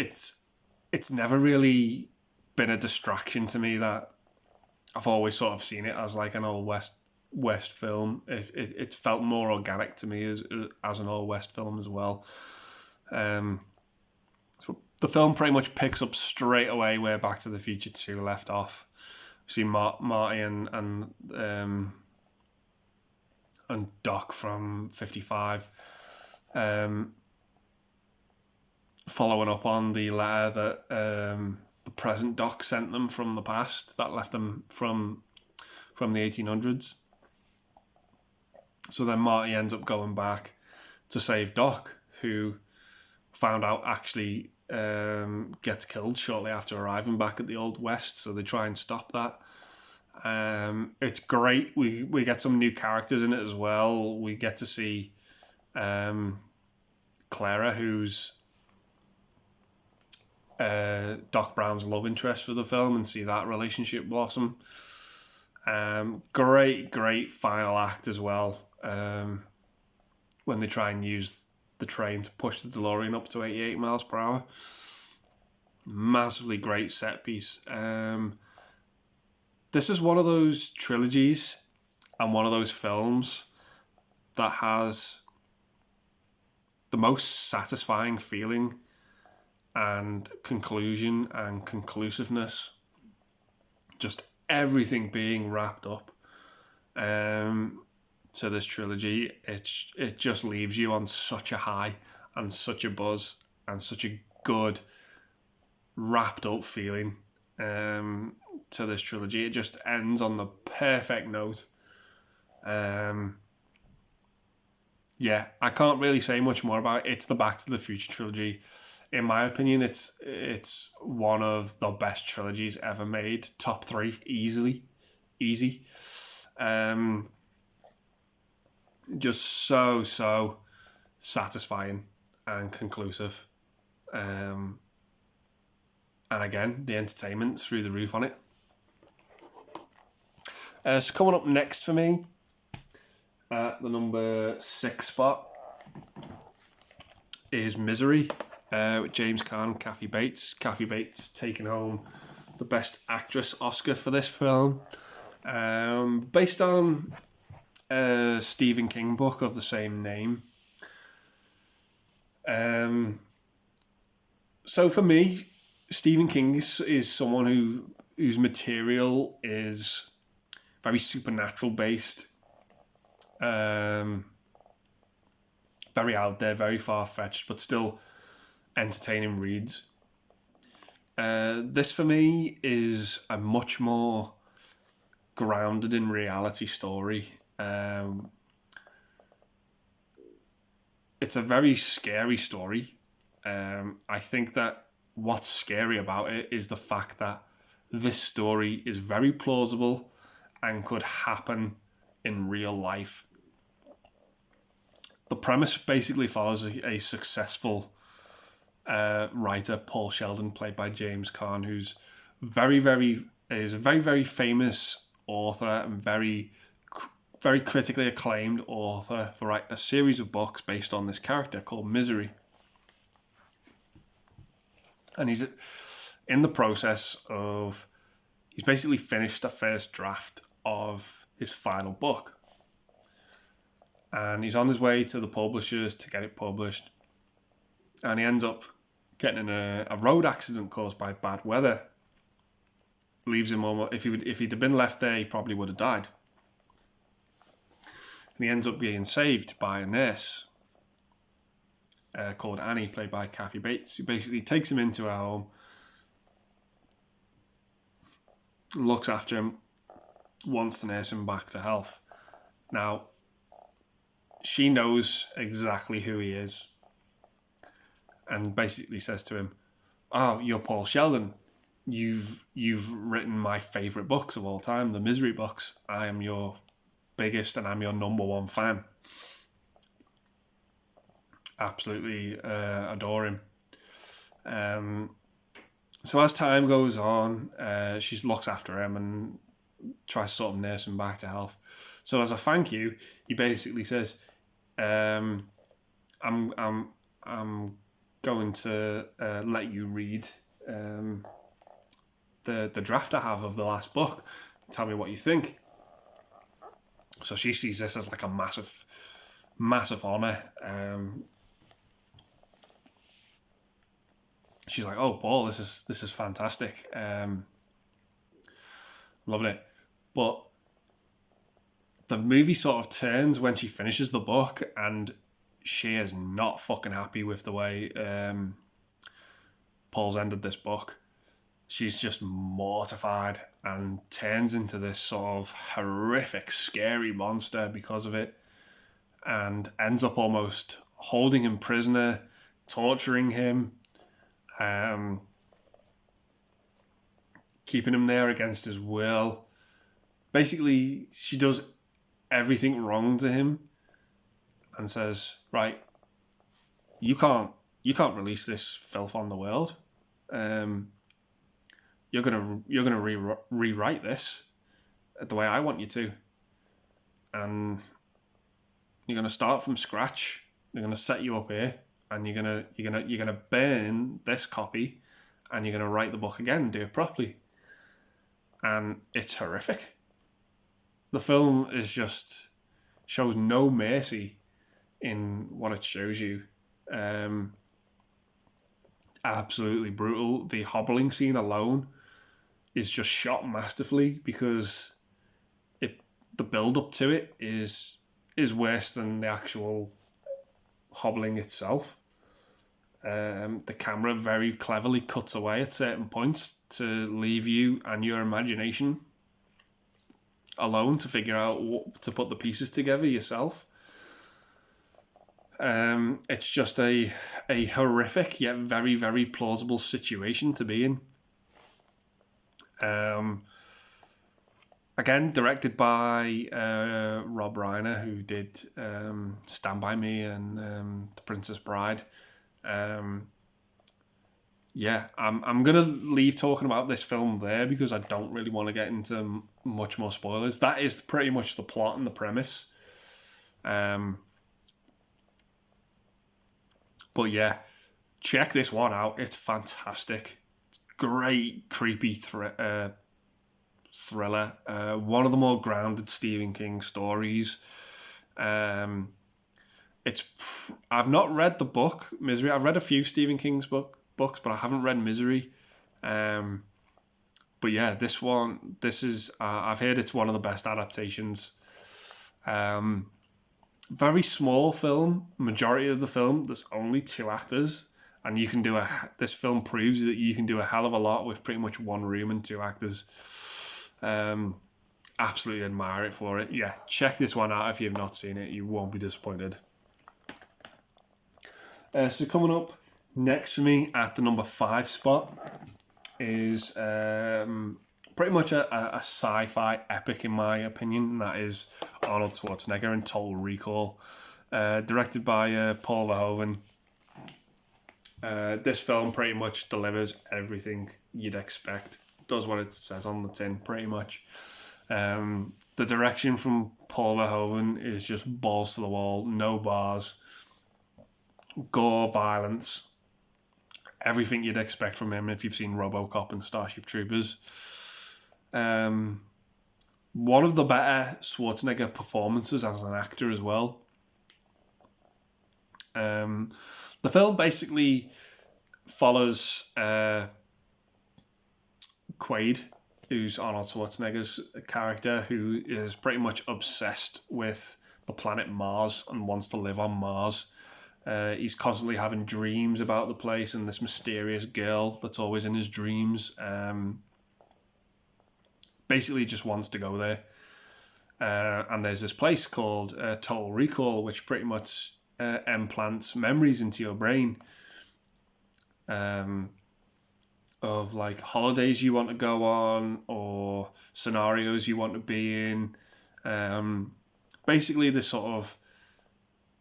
never really been a distraction to me. That I've always sort of seen it as like an Old West film. It felt more organic to me as an Old West film as well. So the film pretty much picks up straight away where Back to the Future 2 left off. We see Marty and Doc from 55 following up on the letter that the present Doc sent them from the past that left them from the 1800s. So then Marty ends up going back to save Doc, who found out actually gets killed shortly after arriving back at the Old West. So they try and stop that. It's great. We get some new characters in it as well. We get to see Clara, who's Doc Brown's love interest for the film, and see that relationship blossom. Great final act as well. When they try and use the train to push the DeLorean up to 88 miles per hour. Massively great set piece. This is one of those trilogies and one of those films that has the most satisfying feeling and conclusion and conclusiveness. Just everything being wrapped up to this trilogy. It just leaves you on such a high and such a buzz and such a good wrapped up feeling to this trilogy. It just ends on the perfect note. Yeah, I can't really say much more about it. It's the Back to the Future trilogy. In my opinion, it's one of the best trilogies ever made. Top 3, easy. Just so satisfying and conclusive. And again, the entertainment's through the roof on it. So coming up next for me, at the number 6 spot, is Misery, with James Caan and Kathy Bates. Kathy Bates taking home the Best Actress Oscar for this film. Based on a Stephen King book of the same name. So for me, Stephen King is someone whose material is very supernatural based. Very out there, very far-fetched, but still entertaining reads. This for me is a much more grounded in reality story. It's a very scary story. I think that what's scary about it is the fact that this story is very plausible and could happen in real life. The premise basically follows a successful writer, Paul Sheldon, played by James Caan, who's is a very famous author and very critically acclaimed author for writing a series of books based on this character called Misery. And he's in the process of, he's basically finished the first draft of his final book. And he's on his way to the publishers to get it published. And he ends up getting in a road accident caused by bad weather. Leaves him almost, if he'd have been left there, he probably would have died. And he ends up being saved by a nurse called Annie, played by Kathy Bates, who basically takes him into her home, looks after him, wants to nurse him back to health. Now, she knows exactly who he is and basically says to him, "Oh, you're Paul Sheldon. You've written my favourite books of all time, the Misery books. I am your biggest and I'm your number one fan." Absolutely adore him. So as time goes on, she looks after him and tries to sort of nurse him back to health. So as a thank you, he basically says, I'm going to let you read the draft I have of the last book. Tell me what you think. So she sees this as like a massive honour. She's like, "Oh, Paul, this is fantastic. Loving it." But the movie sort of turns when she finishes the book, and she is not fucking happy with the way Paul's ended this book. She's just mortified and turns into this sort of horrific, scary monster because of it, and ends up almost holding him prisoner, torturing him, keeping him there against his will. Basically, she does everything wrong to him and says, "Right, you can't release this filth on the world. You're gonna rewrite this the way I want you to, and you're gonna start from scratch. They're gonna set you up here, and you're gonna burn this copy, and you're gonna write the book again and do it properly. And it's horrific. The film is just shows no mercy in what it shows you. Absolutely brutal. The hobbling scene alone is just shot masterfully because the build up to it is worse than the actual hobbling itself. The camera very cleverly cuts away at certain points to leave you and your imagination alone to figure out what to put the pieces together yourself. It's just a horrific yet very, very plausible situation to be in. Again, directed by Rob Reiner, who did Stand By Me and The Princess Bride. I'm gonna leave talking about this film there because I don't really want to get into much more spoilers. That is pretty much the plot and the premise. But yeah, check this one out. It's fantastic. It's great, creepy thriller. One of the more grounded Stephen King stories. I've not read the book Misery. I've read a few Stephen King's books, but I haven't read Misery. But yeah, this is I've heard it's one of the best adaptations. Very small film. Majority of the film, there's only 2 actors, and you can do this film proves that you can do a hell of a lot with pretty much 1 room and 2 actors. Absolutely admire it for it. Yeah, check this one out if you've not seen it. You won't be disappointed. So coming up next for me at the number 5 spot is pretty much a sci-fi epic in my opinion, and that is Arnold Schwarzenegger in Total Recall, directed by Paul Verhoeven. This film pretty much delivers everything you'd expect. Does what it says on the tin, pretty much. The direction from Paul Verhoeven is just balls to the wall, no bars, gore, violence, everything you'd expect from him if you've seen RoboCop and Starship Troopers. One of the better Schwarzenegger performances as an actor as well. The film basically follows Quaid, who's Arnold Schwarzenegger's character, who is pretty much obsessed with the planet Mars and wants to live on Mars. He's constantly having dreams about the place and this mysterious girl that's always in his dreams. Basically just wants to go there. And there's this place called Total Recall, which pretty much implants memories into your brain of like holidays you want to go on or scenarios you want to be in. Basically this sort of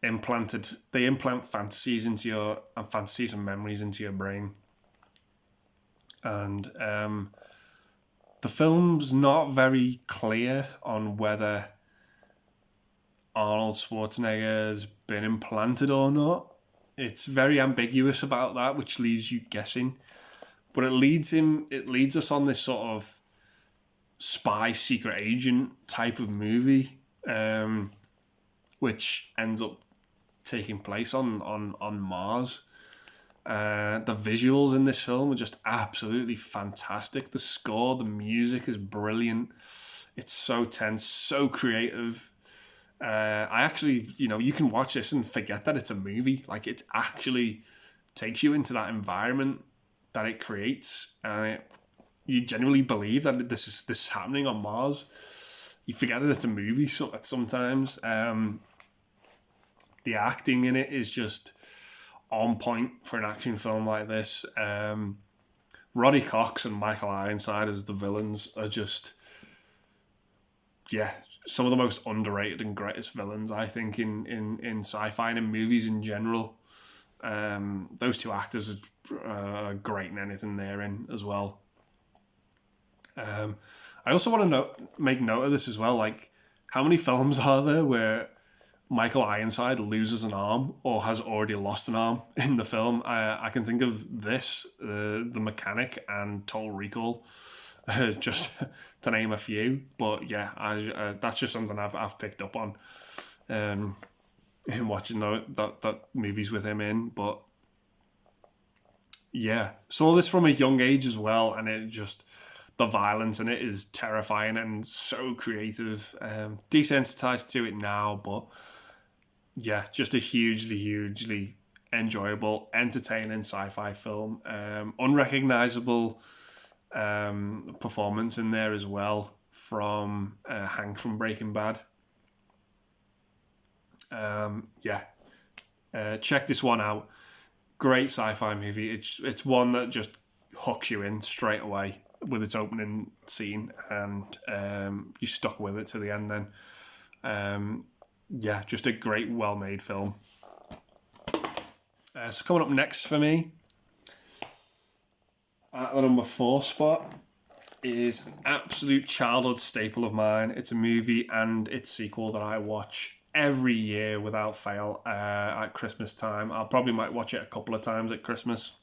they implant fantasies and memories into your brain. And the film's not very clear on whether Arnold Schwarzenegger has been implanted or not. It's very ambiguous about that, which leaves you guessing. But it leads us on this sort of spy secret agent type of movie, which ends up taking place on Mars. The visuals in this film are just absolutely fantastic. The score, the music is brilliant. It's so tense, so creative. I actually, you can watch this and forget that it's a movie. Like, it actually takes you into that environment that it creates, and you genuinely believe that this is happening on Mars. You forget that it's a movie sometimes. The acting in it is just on point for an action film like this. Roddy Cox and Michael Ironside as the villains are just, some of the most underrated and greatest villains, I think, in sci-fi and in movies in general. Those two actors are great in anything they're in as well. I also want to make note of this as well. Like, how many films are there where Michael Ironside loses an arm or has already lost an arm in the film? I can think of this, The Mechanic, and Total Recall, just to name a few. But yeah, that's just something I've picked up on in watching that movies with him in. But yeah, saw this from a young age as well, and it just, the violence in it is terrifying and so creative. Desensitized to it now, but yeah, just a hugely enjoyable, entertaining sci-fi film. Unrecognizable performance in there as well from Hank from Breaking Bad. Check this one out. Great sci-fi movie. It's one that just hooks you in straight away with its opening scene, and you're stuck with it to the end then. Just a great, well-made film. So coming up next for me, at the number 4 spot, is an absolute childhood staple of mine. It's a movie and its sequel that I watch every year without fail at Christmas time. I probably might watch it a couple of times at Christmas.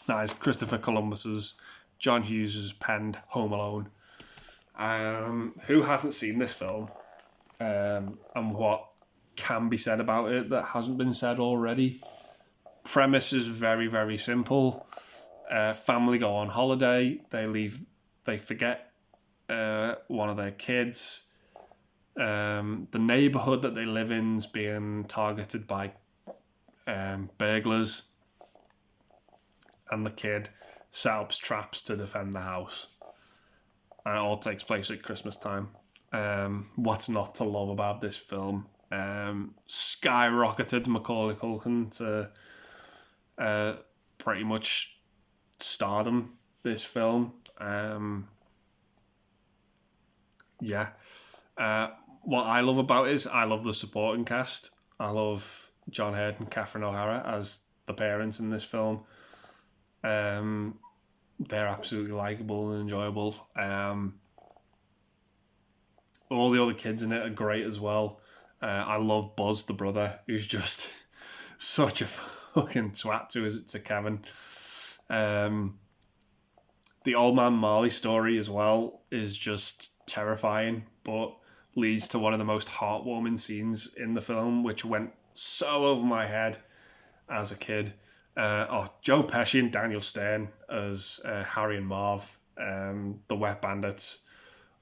That is Christopher Columbus's, John Hughes's penned Home Alone. Who hasn't seen this film? And what can be said about it that hasn't been said already? Premise is very simple. Family go on holiday. They forget one of their kids. The neighborhood that they live in is being targeted by burglars, and the kid set up traps to defend the house. And it all takes place at Christmas time. What's not to love about this film? Skyrocketed Macaulay Culkin to pretty much stardom, this film. What I love about it is I love the supporting cast. I love John Hurt and Catherine O'Hara as the parents in this film. They're absolutely likeable and enjoyable. All the other kids in it are great as well. I love Buzz, the brother, who's just such a fucking twat to Kevin. The old man Marley story as well is just terrifying, but leads to one of the most heartwarming scenes in the film, which went so over my head as a kid. Joe Pesci and Daniel Stern as Harry and Marv, the Wet Bandits.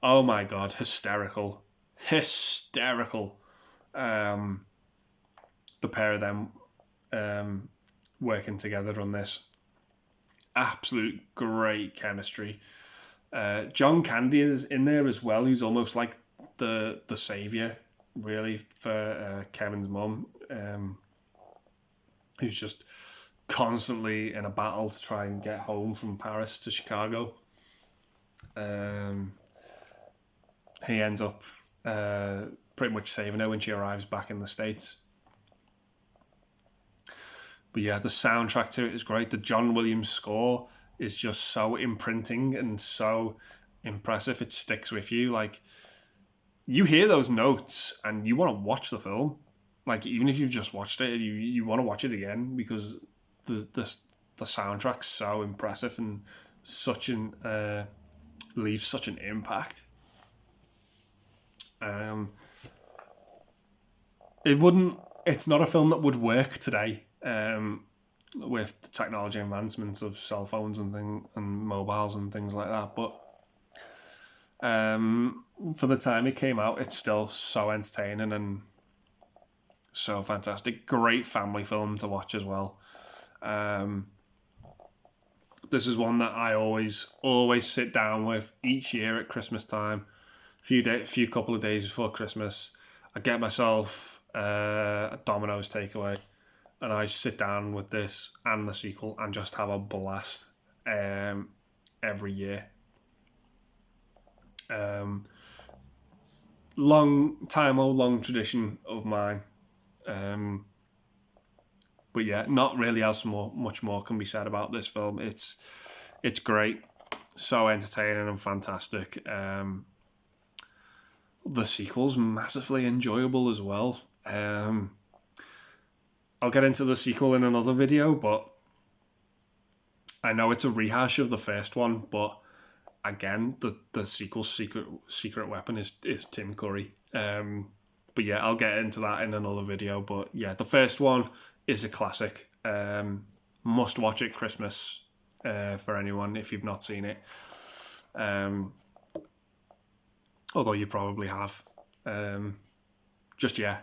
Oh my god, hysterical. The pair of them working together on this. Absolute great chemistry. John Candy is in there as well, who's almost like the saviour, really, for Kevin's mum, who's just constantly in a battle to try and get home from Paris to Chicago. He ends up pretty much saving her when she arrives back in the States. But yeah, the soundtrack to it is great. The John Williams score is just so imprinting and so impressive. It sticks with you. Like, you hear those notes and you want to watch the film. Like, even if you've just watched it, you want to watch it again, because the soundtrack's so impressive and such an leaves such an impact. It's not a film that would work today, with the technology advancements of cell phones and mobiles and things like that. But for the time it came out, it's still so entertaining and so fantastic. Great family film to watch as well. This is one that I always sit down with each year at Christmas time. Few couple of days before Christmas, I get myself a Domino's takeaway, and I sit down with this and the sequel and just have a blast every year. Long tradition of mine. But yeah, not really much more can be said about this film. It's great, so entertaining and fantastic. The sequel's massively enjoyable as well. I'll get into the sequel in another video, but I know it's a rehash of the first one, but again, the sequel's secret weapon is Tim Curry. But yeah, I'll get into that in another video. But yeah, the first one is a classic. Must watch it Christmas for anyone if you've not seen it. Although you probably have. Just yeah,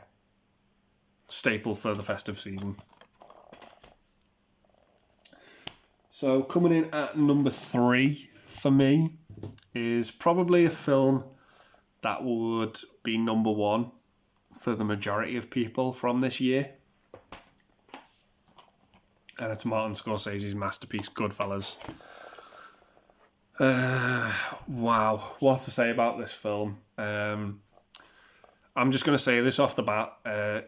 staple for the festive season. So coming in at number 3 for me is probably a film that would be number 1 for the majority of people from this year. And it's Martin Scorsese's masterpiece, Goodfellas. Wow, what to say about this film? I'm just going to say this off the bat,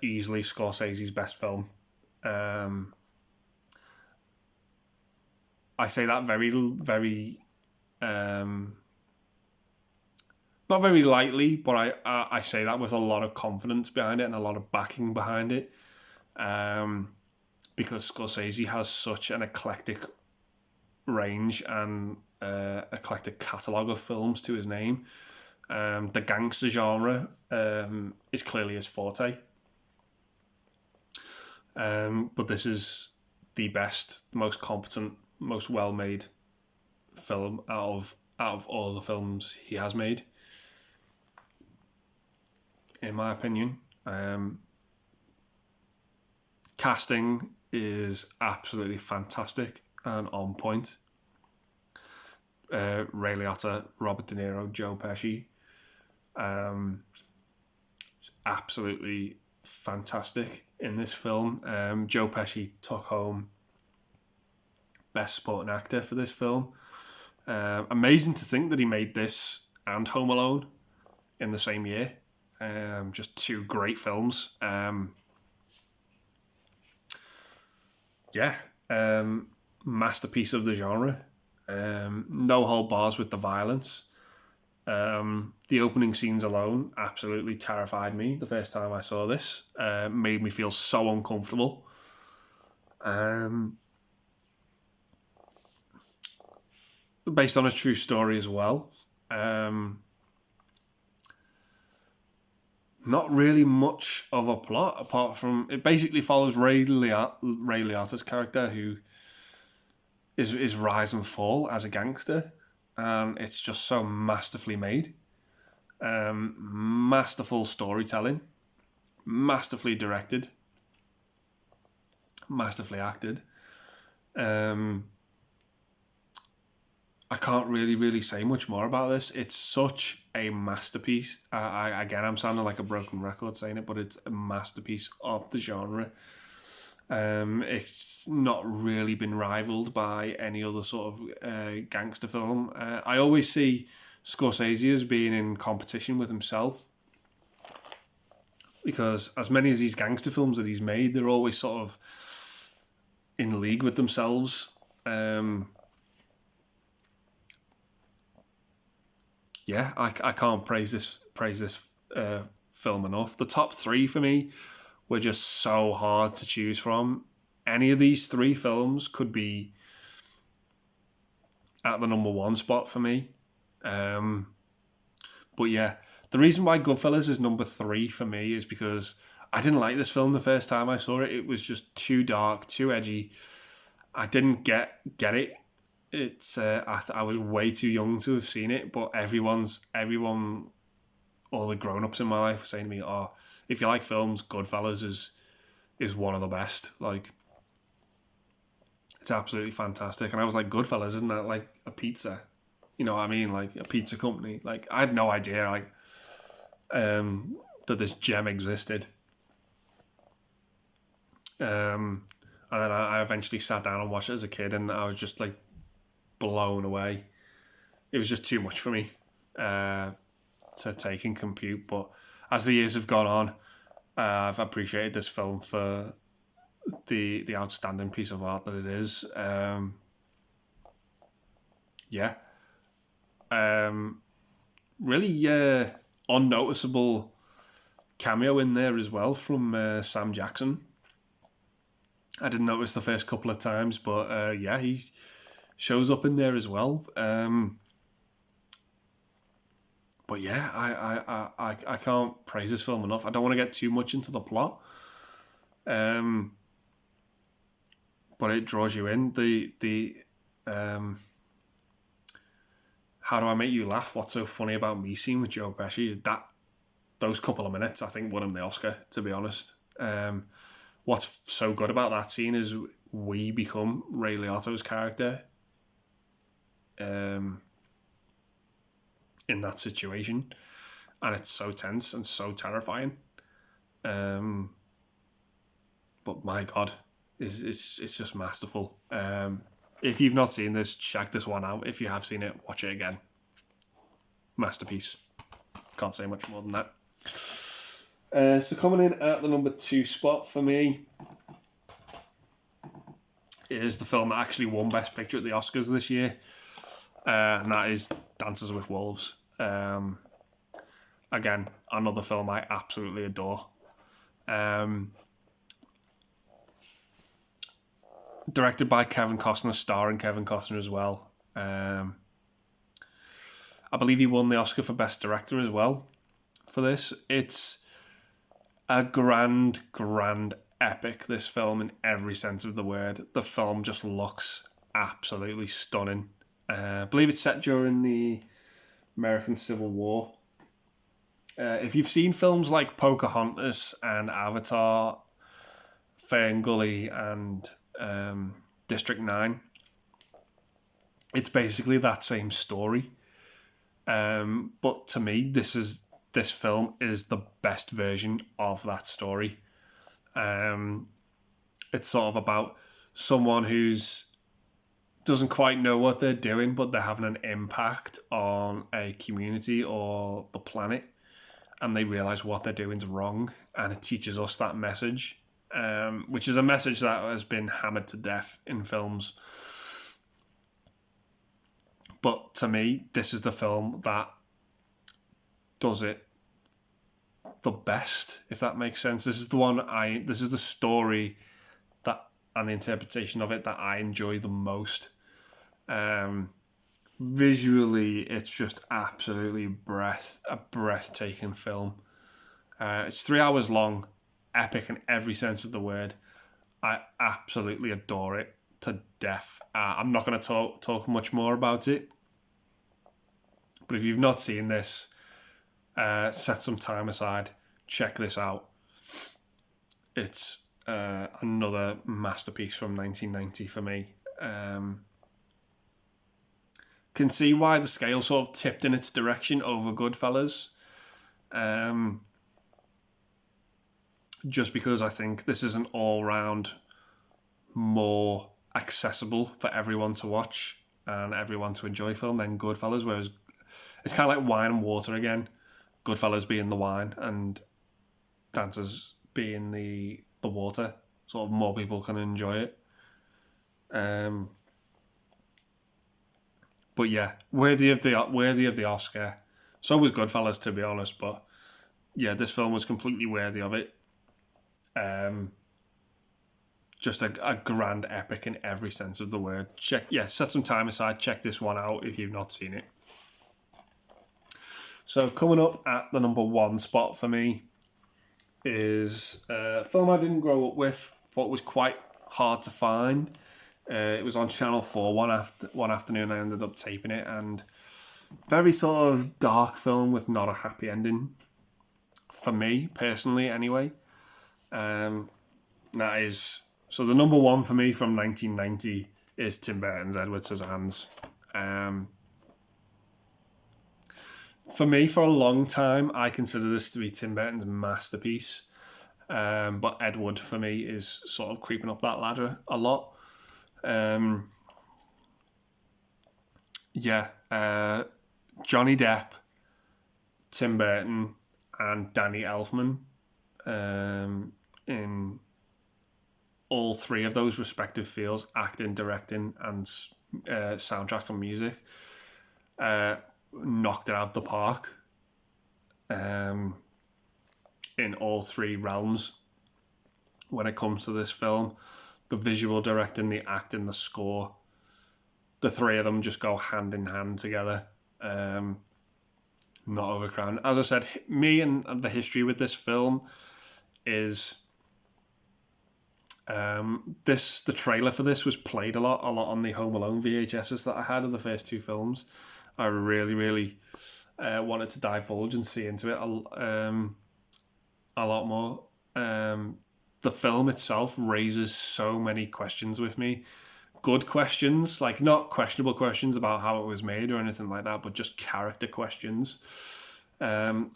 easily Scorsese's best film. I say that very, very, not very lightly, but I say that with a lot of confidence behind it and a lot of backing behind it. Because Scorsese has such an eclectic range and eclectic catalogue of films to his name. The gangster genre is clearly his forte. But this is the best, most competent, most well-made film out of all the films he has made, in my opinion. Casting is absolutely fantastic and on point. Ray Liotta, Robert De Niro, Joe Pesci, absolutely fantastic in this film. Joe Pesci took home Best Supporting Actor for this film. Amazing to think that he made this and Home Alone in the same year. Just 2 great films. Masterpiece of the genre. No hold bars with the violence. The opening scenes alone absolutely terrified me the first time I saw this. Made me feel so uncomfortable. Based on a true story as well. Not really much of a plot apart from it basically follows Ray Liotta's character, who is his rise and fall as a gangster, and it's just so masterfully made. Masterful storytelling, masterfully directed, masterfully acted. I can't really say much more about this. It's such a masterpiece. I'm sounding like a broken record saying it, but it's a masterpiece of the genre. It's not really been rivaled by any other sort of gangster film. I always see Scorsese as being in competition with himself, because as many as these gangster films that he's made, they're always sort of in league with themselves. I can't praise this film enough. The top 3 for me were just so hard to choose from. Any of these 3 films could be at the number 1 spot for me. But yeah, the reason why Goodfellas is number 3 for me is because I didn't like this film the first time I saw it. It was just too dark, too edgy. I didn't get it. It's I was way too young to have seen it, but everyone, all the grown-ups in my life were saying to me, "Oh, if you like films, Goodfellas is one of the best." Like, it's absolutely fantastic. And I was like, Goodfellas, isn't that like a pizza? You know what I mean? Like a pizza company. Like, I had no idea that this gem existed. And then I eventually sat down and watched it as a kid, and I was just like blown away. It was just too much for me to take and compute. But as the years have gone on, I've appreciated this film for the outstanding piece of art that it is. Really unnoticeable cameo in there as well from Sam Jackson. I didn't notice the first couple of times, but he shows up in there as well. But yeah, I can't praise this film enough. I don't want to get too much into the plot, but it draws you in. The how do I make you laugh? What's so funny about me scene with Joe Pesci? Those couple of minutes, I think, won him the Oscar, to be honest. What's so good about that scene is we become Ray Liotta's character in that situation, and it's so tense and so terrifying. But my God, it's just masterful. If you've not seen this, check this one out. If you have seen it, watch it again. Masterpiece. Can't say much more than that. So coming in at the number 2 spot for me is the film that actually won Best Picture at the Oscars this year, and that is Dances with Wolves. Again, another film I absolutely adore. Directed by Kevin Costner, starring Kevin Costner as well. I believe he won the Oscar for Best Director as well for this. It's a grand epic, this film, in every sense of the word. The film just looks absolutely stunning. I believe it's set during the American Civil War. If you've seen films like Pocahontas and Avatar, Fern Gully and District 9, it's basically that same story. But to me, this film is the best version of that story. It's sort of about someone who's doesn't quite know what they're doing, but they're having an impact on a community or the planet, and they realise what they're doing is wrong, and it teaches us that message, which is a message that has been hammered to death in films. But to me, this is the film that does it the best, if that makes sense. This is the story that, and the interpretation of it, that I enjoy the most. Visually, it's just absolutely a breathtaking film. It's 3 hours long, epic in every sense of the word. I absolutely adore it to death. I'm not going to talk much more about it, but if you've not seen this, set some time aside, check this out. It's another masterpiece from 1990 for me. Can see why the scale sort of tipped in its direction over Goodfellas. Just because I think this is an all-round more accessible for everyone to watch and everyone to enjoy film than Goodfellas, whereas it's kind of like wine and water again. Goodfellas being the wine and Dances being the water. Sort of more people can enjoy it. But yeah, worthy of the Oscar. So was Goodfellas, to be honest. But yeah, this film was completely worthy of it. Just a grand epic in every sense of the word. Set some time aside. Check this one out if you've not seen it. So coming up at the number 1 spot for me is a film I didn't grow up with. Thought was quite hard to find. It was on Channel 4 one afternoon. I ended up taping it, and very sort of dark film with not a happy ending for me personally. Anyway, that is so. The number 1 for me from 1990 is Tim Burton's Edward Scissorhands. For me, for a long time, I consider this to be Tim Burton's masterpiece. But Edward, for me, is sort of creeping up that ladder a lot. Johnny Depp, Tim Burton, and Danny Elfman in all three of those respective fields, acting, directing, and soundtrack and music, knocked it out the park in all three realms when it comes to this film. The visual directing, the acting, the score, the three of them just go hand in hand together. Not overcrowded. As I said, me and the history with this film is the trailer for this was played a lot on the Home Alone VHSs that I had of the first two films. I really wanted to divulge and see into it a lot more. The film itself raises so many questions with me. Good questions, like not questionable questions about how it was made or anything like that, but just character questions. So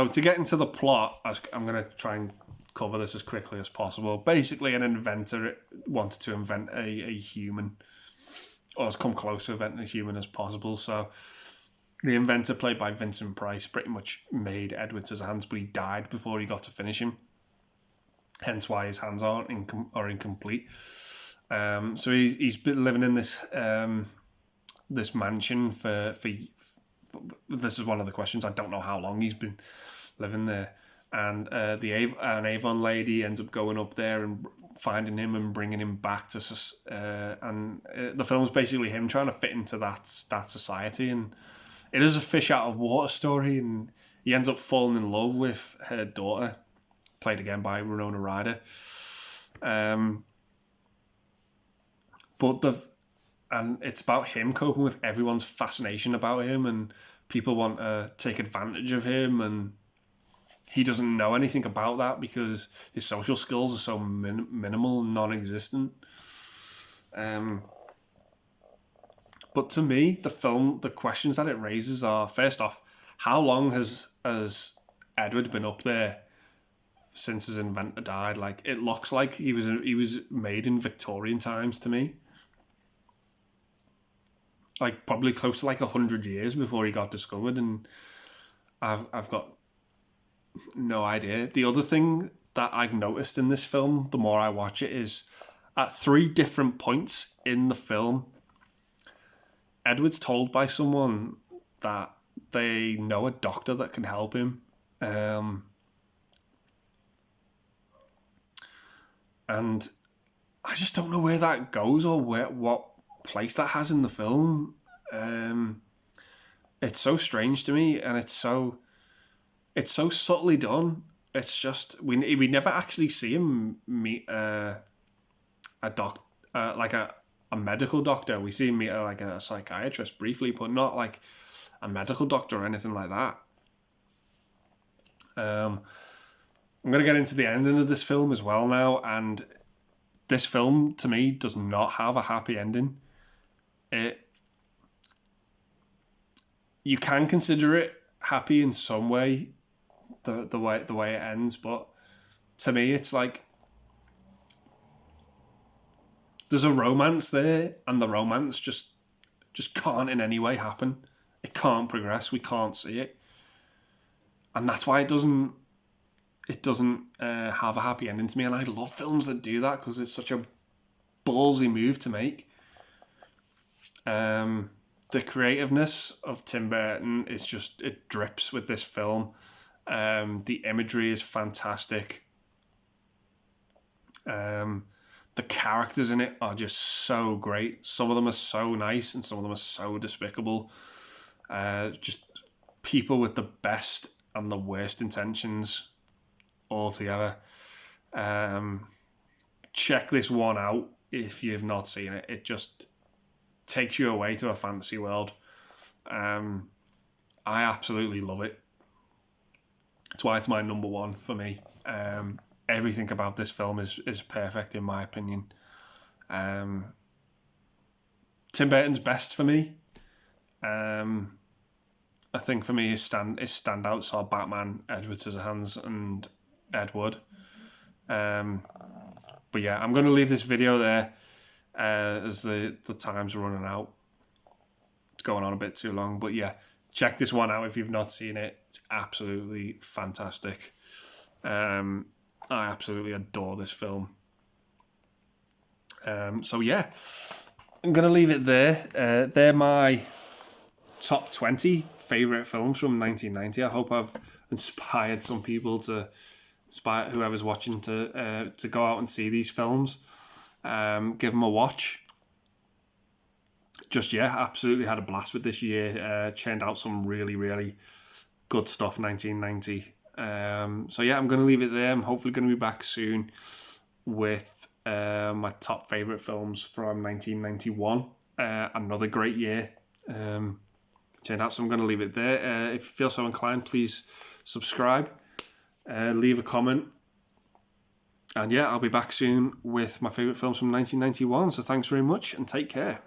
to get into the plot, I'm going to try and cover this as quickly as possible. Basically, an inventor wanted to invent a human, or has come close to inventing a human as possible. So the inventor, played by Vincent Price, pretty much made Edward Scissorhands, but he died before he got to finish him. Hence why his hands are incomplete. So he's been living in this this mansion for this is one of the questions. I don't know how long he's been living there. And an Avon lady ends up going up there and finding him and bringing him back to the film's basically him trying to fit into that society, and it is a fish out of water story, and he ends up falling in love with her daughter, played again by Winona Ryder. And it's about him coping with everyone's fascination about him, and people want to take advantage of him, and he doesn't know anything about that because his social skills are so minimal and non-existent. But to me, the film, the questions that it raises are, first off, how long has Edward been up there since his inventor died? Like, it looks like he was made in Victorian times to me. Like, probably close to 100 years before he got discovered, and I've got no idea. The other thing that I've noticed in this film, the more I watch it, is at 3 different points in the film, Edward's told by someone that they know a doctor that can help him. And I just don't know where that goes or what place that has in the film. It's so strange to me, and it's so subtly done. It's just we never actually see him meet a medical doctor. We see him meet a psychiatrist briefly, but not like a medical doctor or anything like that. I'm going to get into the ending of this film as well now, and this film to me does not have a happy ending. You can consider it happy in some way, the way it ends, but to me it's like there's a romance there, and the romance just can't in any way happen. It can't progress. We can't see it, and that's why it doesn't have a happy ending to me. And I love films that do that because it's such a ballsy move to make. The creativeness of Tim Burton is just, it drips with this film. The imagery is fantastic. The characters in it are just so great. Some of them are so nice and some of them are so despicable. Just people with the best and the worst intentions all together. Check this one out if you've not seen it. It just takes you away to a fantasy world. I absolutely love it. That's why it's my number one for me. Everything about this film is perfect in my opinion. Tim Burton's best for me. I think for me his standouts are Batman, Edward Scissorhands, and Ed Wood. But yeah, I'm going to leave this video there as the time's running out. It's going on a bit too long, but yeah, check this one out if you've not seen it. It's absolutely fantastic. I absolutely adore this film. So yeah, I'm going to leave it there. They're my top 20 favourite films from 1990. I hope I've inspired some people to inspire whoever's watching to go out and see these films. Give them a watch. Just, yeah, absolutely had a blast with this year. Churned out some really, really good stuff, 1990. So yeah, I'm going to leave it there. I'm hopefully going to be back soon with my top favourite films from 1991. Another great year. Turned out, so I'm going to leave it there. If you feel so inclined, please subscribe, leave a comment. And yeah, I'll be back soon with my favourite films from 1991. So thanks very much and take care.